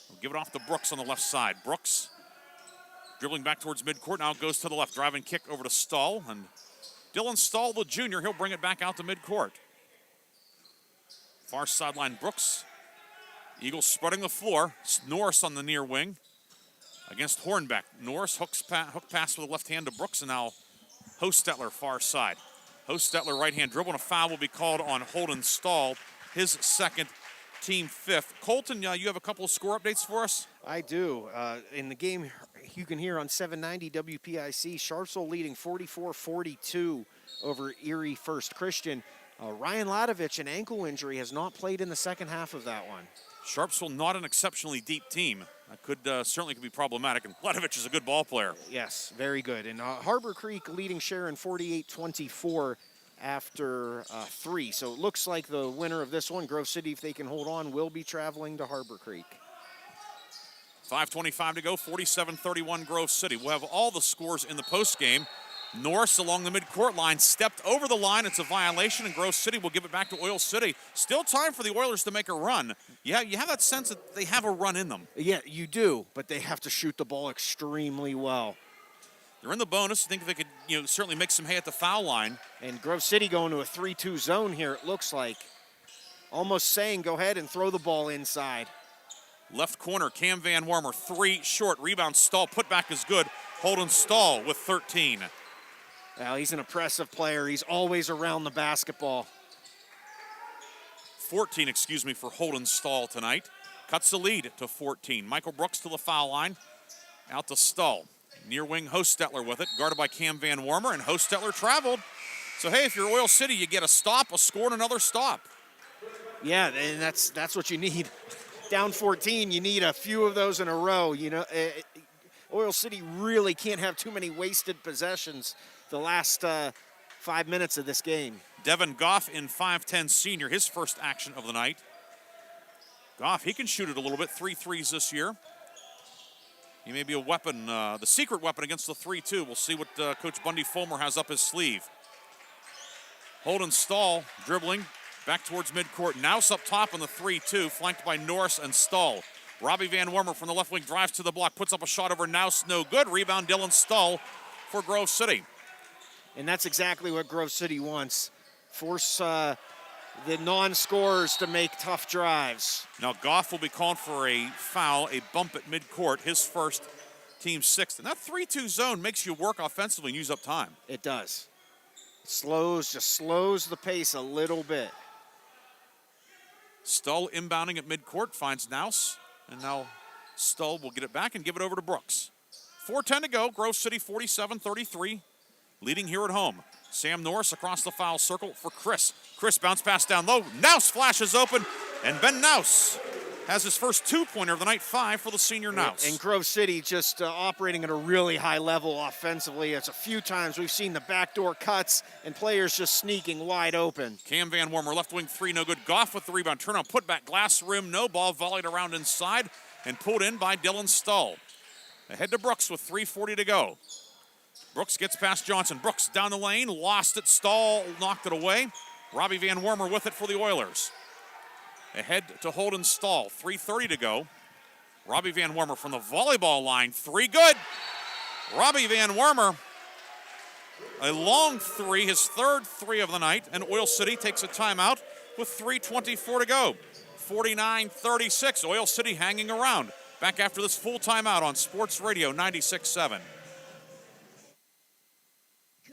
We'll give it off to Brooks on the left side. Brooks dribbling back towards midcourt. Now it goes to the left. Driving kick over to Stahl. And Dylan Stahl, the junior, he'll bring it back out to midcourt. Far sideline, Brooks. Eagles spreading the floor. Norris on the near wing against Hornbeck. Norris hook pass with the left hand to Brooks. And now Hostetler far side. Hostetler right hand dribble, and a foul will be called on Holden Stahl, his second, team 5th. Colton, you have a couple of score updates for us? I do. In the game, you can hear on 790 WPIC, Sharpsville leading 44-42 over Erie First Christian. Ryan Ladovich, an ankle injury, has not played in the second half of that one. Sharpsville not an exceptionally deep team. That could certainly be problematic, and Ladovich is a good ball player. Yes, very good. And Harbor Creek leading Sharon 48-24 after 3. So it looks like the winner of this one, Grove City, if they can hold on, will be traveling to Harbor Creek. 5:25 to go, 47-31 Grove City. We'll have all the scores in the postgame. Norris along the midcourt line stepped over the line. It's a violation, and Grove City will give it back to Oil City. Still time for the Oilers to make a run. Yeah, you have that sense that they have a run in them. Yeah, you do, but they have to shoot the ball extremely well. They're in the bonus. I think they could, certainly make some hay at the foul line. And Grove City going to a 3-2 zone here, it looks like. Almost saying, go ahead and throw the ball inside. Left corner, Cam Van Wormer, 3 short. Rebound, Stahl, put back is good. Holden Stahl with 13. Well, he's an impressive player. He's always around the basketball. 14, for Holden Stahl tonight. Cuts the lead to 14. Michael Brooks to the foul line. Out to Stahl. Near wing, Hostetler with it. Guarded by Cam Van Wormer, and Hostetler traveled. So, hey, if you're Oil City, you get a stop, a score, and another stop. Yeah, and that's what you need. Down 14, you need a few of those in a row. Oil City really can't have too many wasted possessions the last 5 minutes of this game. Devin Goff in 5'10", senior, his first action of the night. Goff, he can shoot it a little bit, 3 threes this year. He may be a weapon, the secret weapon against the 3-2. We'll see what Coach Bundy Fulmer has up his sleeve. Holden Stahl dribbling back towards midcourt. Nouse up top on the 3-2, flanked by Norris and Stahl. Robbie Van Wormer from the left wing drives to the block, puts up a shot over Nouse, no good. Rebound, Dylan Stahl for Grove City. And that's exactly what Grove City wants. Force the non-scorers to make tough drives. Now Goff will be called for a foul, a bump at midcourt, his first, team sixth. And that 3-2 zone makes you work offensively and use up time. It does. Just slows the pace a little bit. Stull inbounding at midcourt, finds Nouse. And now Stull will get it back and give it over to Brooks. 4:10 to go, Grove City 47-33. Leading here at home. Sam Norris across the foul circle for Chris. Chris bounce pass down low. Nouse flashes open, and Ben Nouse has his first 2-pointer of the night, 5 for the senior Nouse. And Grove City just operating at a really high level offensively. It's a few times we've seen the backdoor cuts and players just sneaking wide open. Cam Van Wormer, left wing 3, no good. Goff with the rebound. Turnout, put back, glass rim, no ball, volleyed around inside and pulled in by Dylan Stull. Ahead to Brooks with 3:40 to go. Brooks gets past Johnson. Brooks down the lane, lost it. Stahl knocked it away. Robbie Van Wormer with it for the Oilers. Ahead to Holden Stahl, 3:30 to go. Robbie Van Wormer from the volleyball line, 3 good. Robbie Van Wormer, a long 3, his third 3 of the night, and Oil City takes a timeout with 3:24 to go. 49-36, Oil City hanging around. Back after this full timeout on Sports Radio 96.7.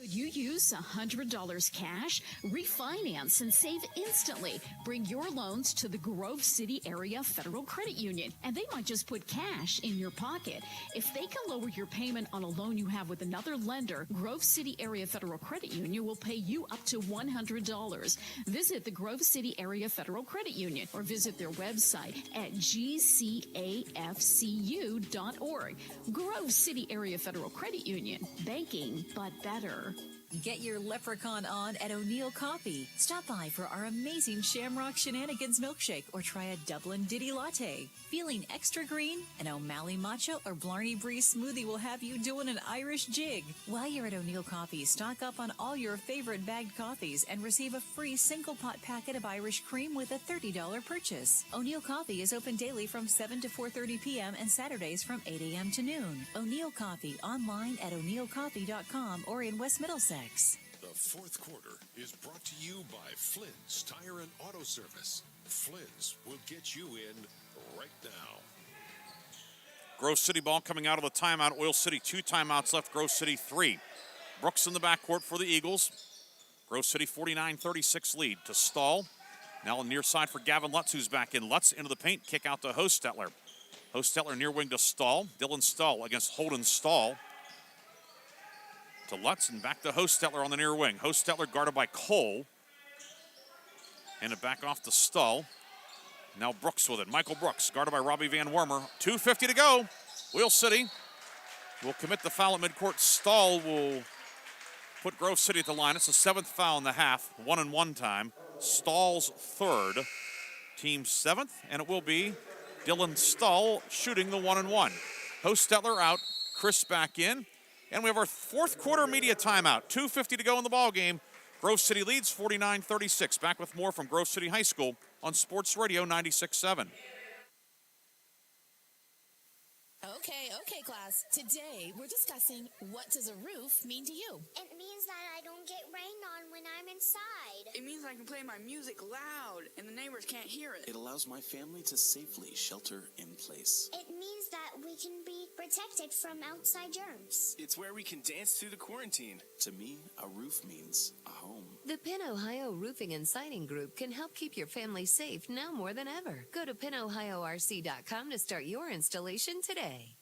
Could you use $100 cash? Refinance and save instantly. Bring your loans to the Grove City Area Federal Credit Union, and they might just put cash in your pocket. If they can lower your payment on a loan you have with another lender, Grove City Area Federal Credit Union will pay you up to $100. Visit the Grove City Area Federal Credit Union or visit their website at gcafcu.org. Grove City Area Federal Credit Union. Banking, but better. Get your leprechaun on at O'Neill Coffee. Stop by for our amazing Shamrock Shenanigans milkshake or try a Dublin Ditty Latte. Feeling extra green? An O'Malley Matcha or Blarney Breeze smoothie will have you doing an Irish jig. While you're at O'Neill Coffee, stock up on all your favorite bagged coffees and receive a free single pot packet of Irish cream with a $30 purchase. O'Neill Coffee is open daily from 7 to 4:30 p.m. and Saturdays from 8 a.m. to noon. O'Neill Coffee online at o'neillcoffee.com or in West Middlesex. The fourth quarter is brought to you by Flynn's Tire and Auto Service. Flynn's will get you in right now. Grove City ball coming out of the timeout. Oil City 2 timeouts left, Grove City 3. Brooks in the backcourt for the Eagles. Grove City 49-36 lead to Stahl. Now on near side for Gavin Lutz, who's back in. Lutz into the paint, kick out to Hostetler. Hostetler near wing to Stahl. Dylan Stahl against Holden Stahl. To Lutz and back to Hostetler on the near wing. Hostetler guarded by Cole. And it back off to Stahl. Now Brooks with it. Michael Brooks guarded by Robbie Van Wormer. 2:50 to go. Oil City will commit the foul at midcourt. Stahl will put Grove City at the line. It's the 7th foul in the half. 1-and-1 time. Stahl's 3rd. Team 7th. And it will be Dylan Stahl shooting the 1-and-1. Hostetler out. Chris back in. And we have our fourth quarter media timeout. 2:50 to go in the ball game. Grove City leads 49-36. Back with more from Grove City High School on Sports Radio 96.7. Okay, class. Today, we're discussing what does a roof mean to you? It means that I don't get rained on when I'm inside. It means I can play my music loud and the neighbors can't hear it. It allows my family to safely shelter in place. It means that we can be protected from outside germs. It's where we can dance through the quarantine. To me, a roof means a home. The Penn Ohio Roofing and Siding Group can help keep your family safe now more than ever. Go to PennOhioRC.com to start your installation today.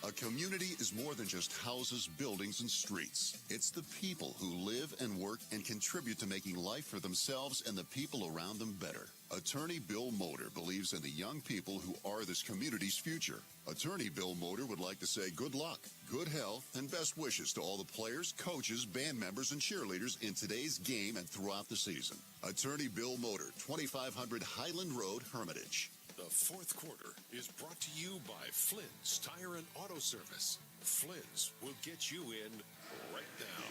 A community is more than just houses, buildings, and streets. It's the people who live and work and contribute to making life for themselves and the people around them better. Attorney Bill Motor believes in the young people who are this community's future. Attorney Bill Motor would like to say good luck, good health, and best wishes to all the players, coaches, band members, and cheerleaders in today's game and throughout the season. Attorney Bill Motor, 2500 Highland Road, Hermitage. The fourth quarter is brought to you by Flynn's Tire and Auto Service. Flynn's will get you in right now.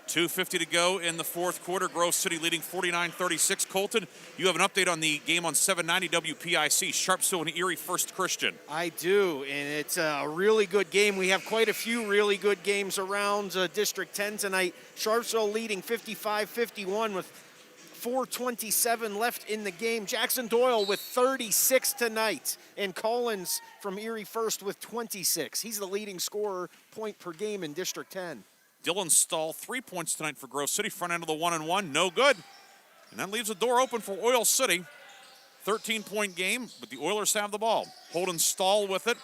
2:50 to go in the fourth quarter. Grove City leading 49-36. Colton, you have an update on the game on 790 WPIC. Sharpsville and Erie First Christian. I do, and it's a really good game. We have quite a few really good games around District 10 tonight. Sharpsville leading 55-51 with 4:27 left in the game. Jackson Doyle with 36 tonight, and Collins from Erie First with 26. He's the leading scorer, point per game in District 10. Dylan Stahl, 3 points tonight for Grove City. Front end of the 1-and-1, no good. And that leaves the door open for Oil City. 13-point game, but the Oilers have the ball. Holden Stahl with it.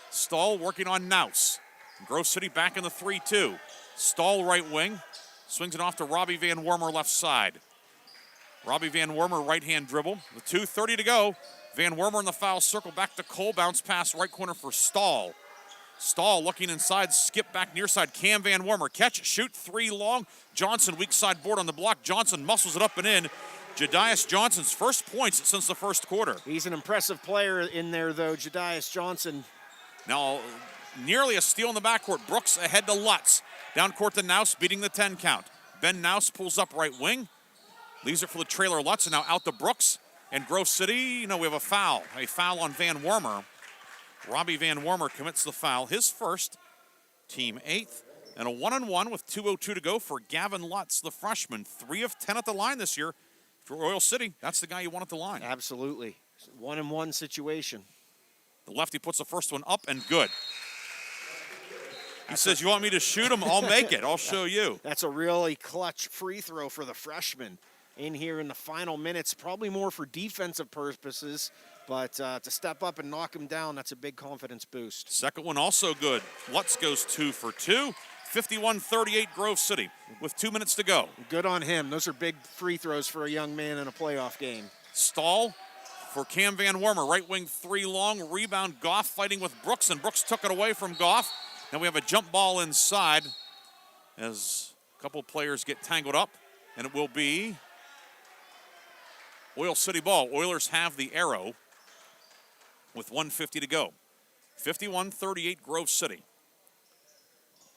Stahl working on Naus. Grove City back in the 3-2. Stahl right wing. Swings it off to Robbie Van Wormer left side. Robbie Van Wormer right-hand dribble. With 2:30 to go. Van Wormer in the foul circle. Back to Cole. Bounce pass right corner for Stahl. Stahl looking inside. Skip back near side. Cam Van Wormer. Catch, shoot, 3 long. Johnson weak side board on the block. Johnson muscles it up and in. Jedias Johnson's first points since the first quarter. He's an impressive player in there, though, Jedias Johnson. Now, nearly a steal in the backcourt. Brooks ahead to Lutz. Down court to Naus, beating the 10 count. Ben Naus pulls up right wing. Leaves it for the trailer Lutz, and now out to Brooks. And Grove City, we have a foul. A foul on Van Wormer. Robbie Van Wormer commits the foul. His first, team 8th. And a 1-and-1 with 2:02 to go for Gavin Lutz, the freshman. 3 of 10 at the line this year. For Oil City, that's the guy you want at the line. Absolutely. 1-and-1 situation. The lefty puts the first one up and good. He says, you want me to shoot him? I'll make it. I'll show you. That's a really clutch free throw for the freshman in here in the final minutes. Probably more for defensive purposes, but to step up and knock him down, that's a big confidence boost. Second one also good. Lutz goes 2 for 2. 51-38 Grove City with 2 minutes to go. Good on him. Those are big free throws for a young man in a playoff game. Stahl for Cam Van Wormer. Right wing 3 long. Rebound. Goff fighting with Brooks, and Brooks took it away from Goff. Now we have a jump ball inside as a couple players get tangled up, and it will be Oil City ball. Oilers have the arrow with 1:50 to go. 51-38 Grove City.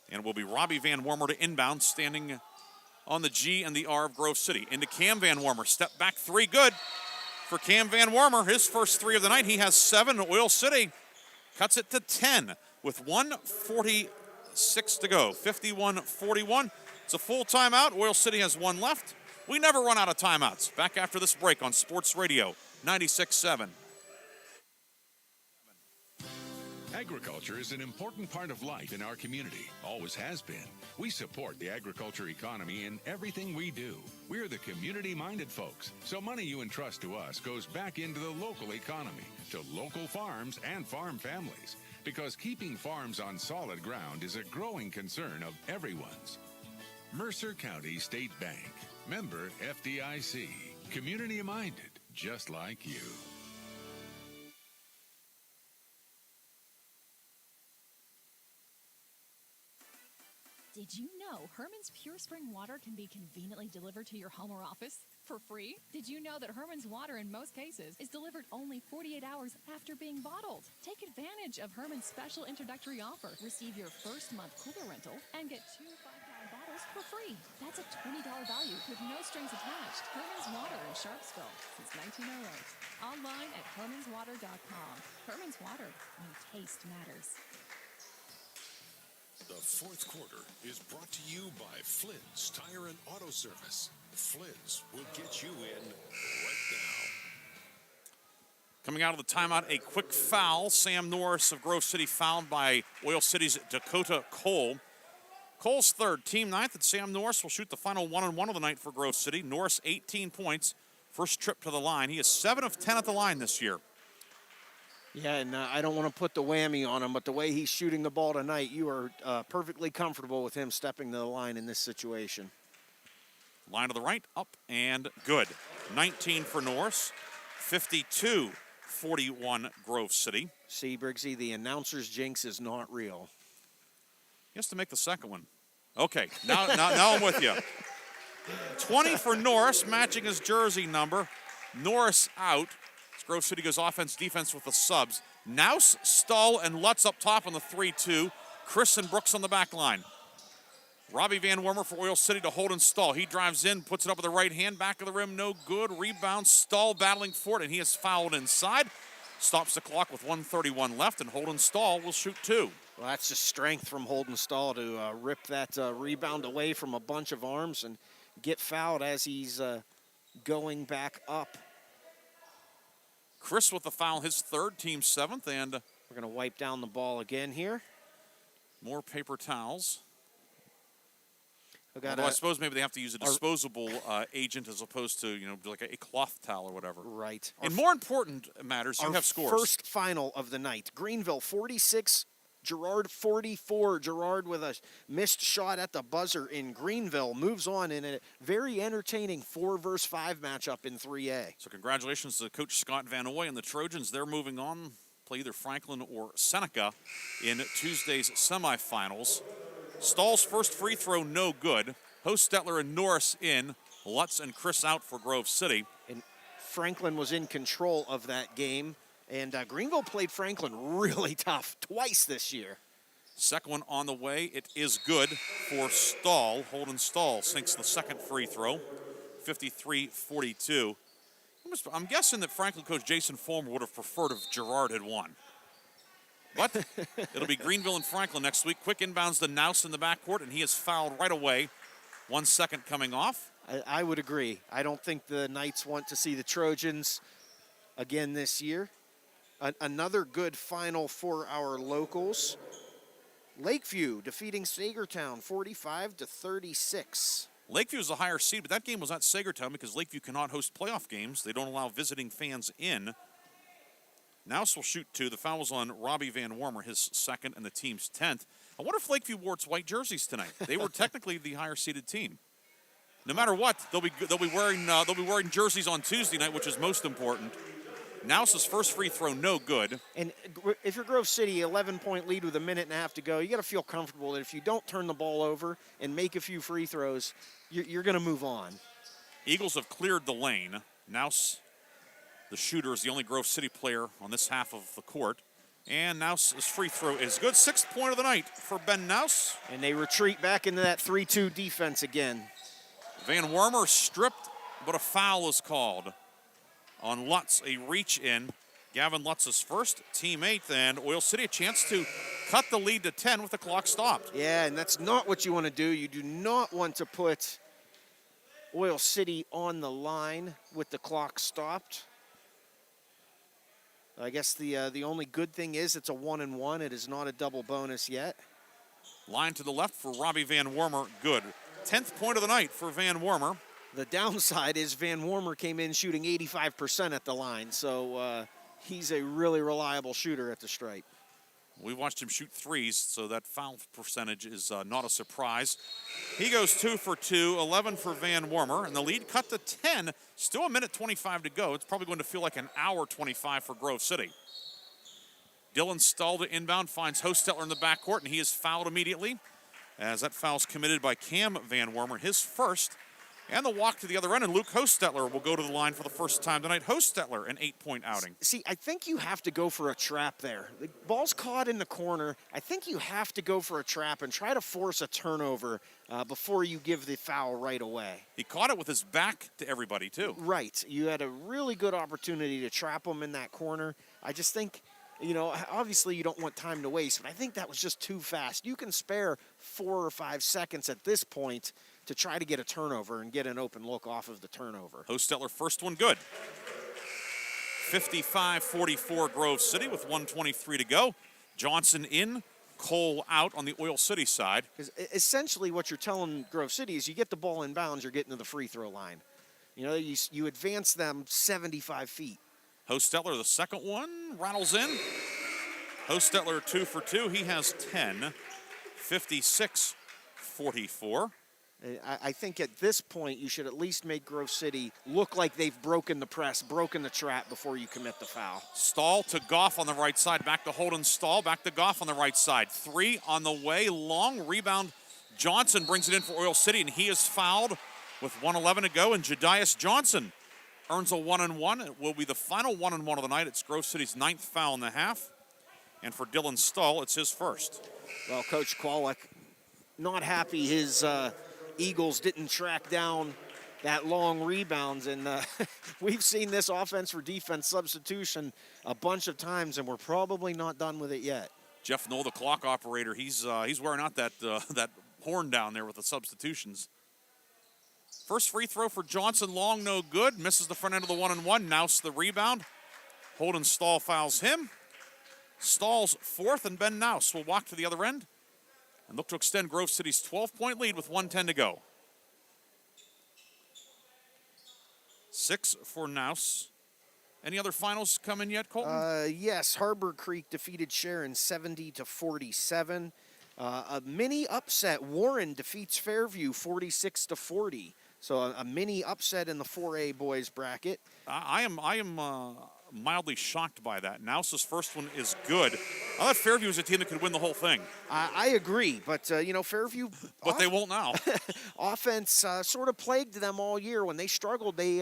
And it will be Robbie Van Wormer to inbound, standing on the G and the R of Grove City. Into Cam Van Wormer. Step back 3, good for Cam Van Wormer. His first 3 of the night. He has 7. Oil City cuts it to 10 with 1:46 to go. 51-41. It's a full timeout. Oil City has 1 left. We never run out of timeouts. Back after this break on Sports Radio 96.7. Agriculture is an important part of life in our community, always has been. We support the agriculture economy in everything we do. We're the community-minded folks, so money you entrust to us goes back into the local economy, to local farms and farm families, because keeping farms on solid ground is a growing concern of everyone's. Mercer County State Bank, member FDIC, community-minded, just like you. Did you know Herman's Pure Spring Water can be conveniently delivered to your home or office? For free? Did you know that Herman's Water in most cases is delivered only 48 hours after being bottled? Take advantage of Herman's special introductory offer. Receive your first month cooler rental and get 2 5-gallon bottles for free. That's a $20 value with no strings attached. Herman's Water in Sharpsville since 1908. Online at hermanswater.com. Herman's Water, when taste matters. The fourth quarter is brought to you by Flynn's Tire and Auto Service. Flynn's will get you in right now. Coming out of the timeout, a quick foul. Sam Norris of Grove City fouled by Oil City's Dakota Cole. Cole's third, team ninth, and Sam Norris will shoot the final 1-on-1 of the night for Grove City. Norris, 18 points, first trip to the line. He is 7 of 10 at the line this year. Yeah, and I don't want to put the whammy on him, but the way he's shooting the ball tonight, you are perfectly comfortable with him stepping to the line in this situation. Line to the right, up and good. 19 for Norris, 52-41 Grove City. See, Briggsy, the announcer's jinx is not real. He has to make the second one. Okay, now I'm with you. 20 for Norris, matching his jersey number. Norris out. As Grove City goes offense, defense with the subs. Naus, Stahl, and Lutz up top on the 3-2. Chris and Brooks on the back line. Robbie Van Wormer for Oil City to Holden Stahl. He drives in, puts it up with the right hand, back of the rim, no good. Rebound, Stahl battling for it, and he is fouled inside. Stops the clock with 1:31 left, and Holden Stahl will shoot 2. Well, that's just strength from Holden Stahl to rip that rebound away from a bunch of arms and get fouled as he's going back up. Chris with the foul, his third, team 7th, and we're going to wipe down the ball again here. More paper towels. Although I suppose maybe they have to use a disposable agent as opposed to, like a cloth towel or whatever. Right. In more important matters, you have scores. First final of the night. Greenville 46, Girard 44. Girard with a missed shot at the buzzer in Greenville moves on in a very entertaining 4-versus-5 matchup in 3A. So congratulations to Coach Scott Van Oy and the Trojans. They're moving on, play either Franklin or Seneca in Tuesday's semifinals. Stahl's first free throw, no good. Hostetler and Norris in. Lutz and Chris out for Grove City. And Franklin was in control of that game. And Greenville played Franklin really tough twice this year. Second one on the way. It is good for Stahl. Holden Stahl sinks the second free throw. 53-42. I'm guessing that Franklin coach Jason Fulmer would have preferred if Girard had won. But it'll be Greenville and Franklin next week. Quick inbounds to Naus in the backcourt, and he is fouled right away. 1 second coming off. I would agree. I don't think the Knights want to see the Trojans again this year. Another good final for our locals. Lakeview defeating Sagertown 45-36. Lakeview is a higher seed, but that game was at Sagertown because Lakeview cannot host playoff games. They don't allow visiting fans in. Naus will shoot 2. The foul was on Robbie Van Wormer, his second and the team's 10th. I wonder if Lakeview wore its white jerseys tonight. They were technically the higher seeded team. No matter what, they'll be wearing jerseys on Tuesday night, which is most important. Naus's first free throw, no good. And if you're Grove City, 11-point lead with a minute and a half to go, you got to feel comfortable that if you don't turn the ball over and make a few free throws, you're going to move on. Eagles have cleared the lane. Naus, the shooter, is the only Grove City player on this half of the court. And Naus's free throw is good. 6th point of the night for Ben Naus. And they retreat back into that 3-2 defense again. Van Wormer stripped, but a foul is called on Lutz, a reach in. Gavin Lutz's first, team 8th, and Oil City a chance to cut the lead to 10 with the clock stopped. Yeah, and that's not what you want to do. You do not want to put Oil City on the line with the clock stopped. I guess the only good thing is it's a 1-and-1. It is not a double bonus yet. Line to the left for Robbie Van Wormer, good. 10th point of the night for Van Wormer. The downside is Van Wormer came in shooting 85% at the line, so he's a really reliable shooter at the stripe. We watched him shoot threes, so that foul percentage is not a surprise. He goes 2 for 2, 11 for Van Wormer, and the lead cut to 10. Still a minute 25 to go. It's probably going to feel like an hour 25 for Grove City. Dylan Stahl to inbound, finds Hostetler in the backcourt, and he is fouled immediately as that foul's committed by Cam Van Wormer, his first. And the walk to the other end, and Luke Hostetler will go to the line for the first time tonight. Hostetler, an 8-point outing. See, I think you have to go for a trap there. The ball's caught in the corner. I think you have to go for a trap and try to force a turnover before you give the foul right away. He caught it with his back to everybody, too. Right. You had a really good opportunity to trap him in that corner. I just think, obviously you don't want time to waste, but I think that was just too fast. You can spare 4 or 5 seconds at this point to try to get a turnover and get an open look off of the turnover. Hostetler, first one good. 55-44 Grove City with 1:23 to go. Johnson in, Cole out on the Oil City side. Because essentially what you're telling Grove City is you get the ball inbounds, you're getting to the free throw line. You advance them 75 feet. Hostetler, the second one, rattles in. Hostetler 2 for 2. He has 10. 56-44. I think at this point you should at least make Grove City look like they've broken the press, broken the trap before you commit the foul. Stahl to Goff on the right side. Back to Holden Stahl. Back to Goff on the right side. 3 on the way. Long rebound. Johnson brings it in for Oil City, and he is fouled with 1:11 to go. And Jedias Johnson earns a 1-and-1. It will be the final 1-and-1 of the night. It's Grove City's 9th foul in the half. And for Dylan Stahl, it's his first. Well, Coach Kwolek, not happy his Eagles didn't track down that long rebounds, and we've seen this offense for defense substitution a bunch of times, and we're probably not done with it yet. Jeff Knoll, the clock operator, he's wearing out that that horn down there with the substitutions. First free throw for Johnson, long, no good. Misses the front end of the 1-and-1. Nouse the rebound. Holden Stahl fouls him. Stahl's fourth, and Ben Nouse will walk to the other end and look to extend Grove City's 12-point lead with 1:10 to go. 6 for Nouse. Any other finals come in yet, Colton? Yes, Harbor Creek defeated Sharon 70-47. A mini upset. Warren defeats Fairview 46-40. So a mini upset in the 4A boys bracket. I am mildly shocked by that. Nouse's first one is good. I thought Fairview was a team that could win the whole thing. I agree, but Fairview. But they won't now. Offense sort of plagued them all year. When they struggled, they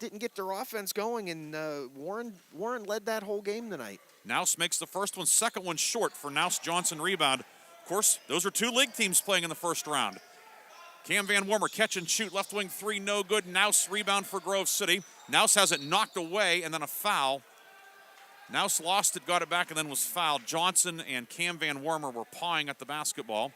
didn't get their offense going, and Warren led that whole game tonight. Nouse makes the first one, second one short for Nouse. Johnson rebound. Of course, those are two league teams playing in the first round. Cam Van Wormer, catch and shoot, left wing 3, no good. Nouse rebound for Grove City. Nouse has it knocked away, and then a foul. Nouse lost it, got it back, and then was fouled. Johnson and Cam Van Wormer were pawing at the basketball,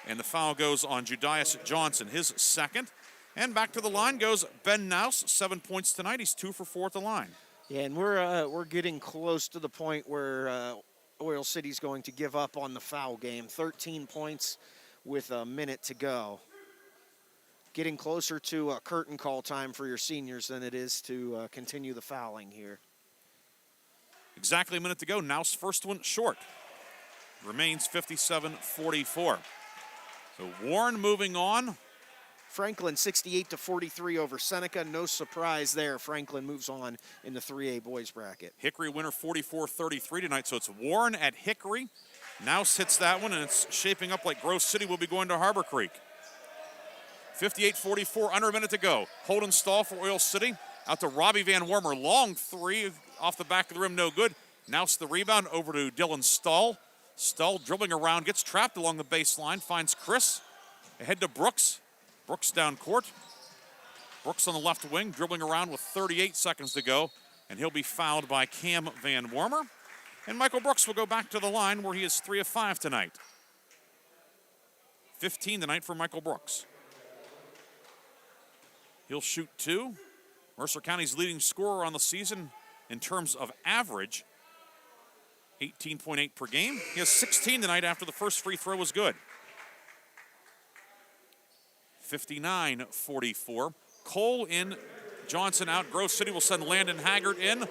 and the foul goes on Jedias Johnson, his second. And back to the line goes Ben Nouse, 7 points tonight. He's 2 for 4 at the line. Yeah, and we're getting close to the point where Oil City's going to give up on the foul game. 13 points with a minute to go. Getting closer to a curtain call time for your seniors than it is to continue the fouling here. Exactly a minute to go. Nouse first one short. Remains 57-44. So Warren moving on. Franklin 68-43 over Seneca. No surprise there. Franklin moves on in the 3A boys bracket. Hickory winner 44-33 tonight. So it's Warren at Hickory. Nouse hits that one, and it's shaping up like Grove City will be going to Harbor Creek. 58-44, under a minute to go. Holden Stahl for Oil City. Out to Robbie Van Wormer. Long 3 off the back of the rim, no good. Nouse the rebound over to Dylan Stahl. Stahl dribbling around, gets trapped along the baseline, finds Chris. Ahead to Brooks. Brooks down court. Brooks on the left wing, dribbling around with 38 seconds to go, and he'll be fouled by Cam Van Wormer. And Michael Brooks will go back to the line where he is 3 of 5 tonight. 15 tonight for Michael Brooks. He'll shoot 2. Mercer County's leading scorer on the season in terms of average, 18.8 per game. He has 16 tonight after the first free throw was good. 59-44. Cole in, Johnson out. Grove City will send Landon Haggart in,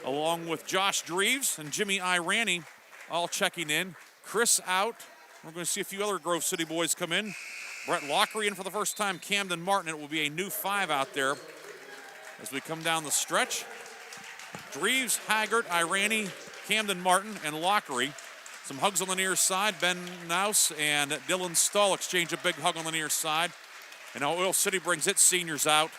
along with Josh Dreves and Jimmy Irani all checking in. Chris out. We're going to see a few other Grove City boys come in. Brett Lockery in for the first time. Camden Martin. It will be a new 5 out there as we come down the stretch. Dreves, Haggart, Irani, Camden Martin, and Lockery. Some hugs on the near side. Ben Nouse and Dylan Stahl exchange a big hug on the near side. And now Oil City brings its seniors out.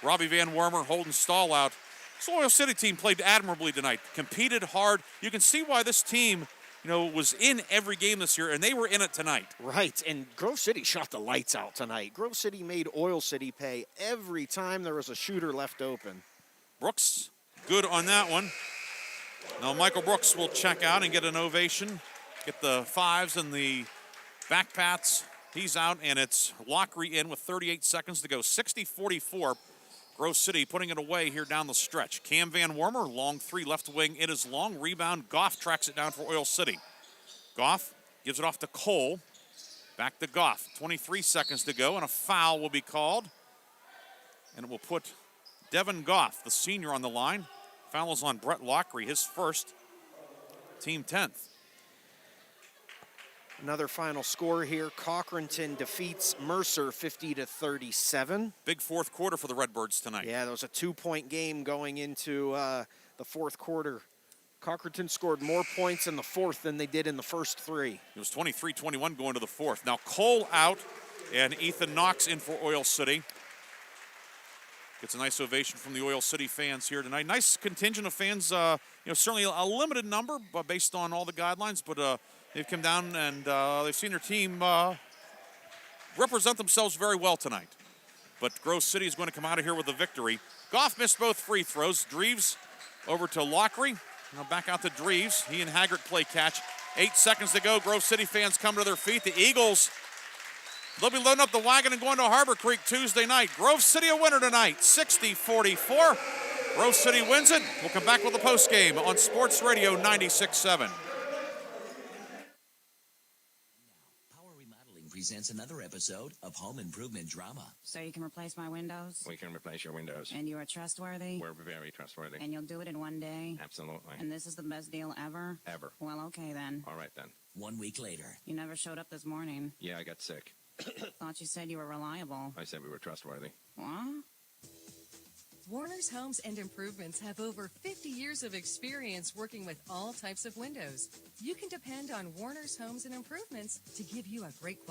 Robbie Van Wormer, Holden Stahl out. This Oil City team played admirably tonight, competed hard. You can see why this team, was in every game this year, and they were in it tonight. Right, and Grove City shot the lights out tonight. Grove City made Oil City pay every time there was a shooter left open. Brooks, good on that one. Now Michael Brooks will check out and get an ovation, get the fives and the back pats. He's out, and it's Lockery in with 38 seconds to go. 60-44. Grove City putting it away here down the stretch. Cam Van Wormer, long three, left wing. It is long. Rebound. Goff tracks it down for Oil City. Goff gives it off to Cole. Back to Goff. 23 seconds to go, and a foul will be called. And it will put Devin Goff, the senior, on the line. Foul is on Brett Lockery, his first, team 10th. Another final score here. Cochranton defeats Mercer 50-37. Big fourth quarter for the Redbirds tonight. Yeah, there was a 2-point game going into the fourth quarter. Cochranton scored more points in the fourth than they did in the first three. It was 23-21 going to the fourth. Now Cole out and Ethan Knox in for Oil City. Gets a nice ovation from the Oil City fans here tonight. Nice contingent of fans, certainly a limited number but based on all the guidelines, but they've come down and they've seen their team represent themselves very well tonight. But Grove City is going to come out of here with a victory. Goff missed both free throws. Dreves over to Lockery. Now back out to Dreves. He and Haggart play catch. 8 seconds to go. Grove City fans come to their feet. The Eagles, they'll be loading up the wagon and going to Harbor Creek Tuesday night. Grove City a winner tonight, 60-44. Grove City wins it. We'll come back with the postgame on Sports Radio 96.7. Presents another episode of Home Improvement Drama. So you can replace my windows? We can replace your windows. And you are trustworthy? We're very trustworthy. And you'll do it in one day? Absolutely. And this is the best deal ever? Ever. Well, okay then. All right then. 1 week later. You never showed up this morning. Yeah, I got sick. Thought you said you were reliable. I said we were trustworthy. What? Warner's Homes and Improvements have over 50 years of experience working with all types of windows. You can depend on Warner's Homes and Improvements to give you a great quality.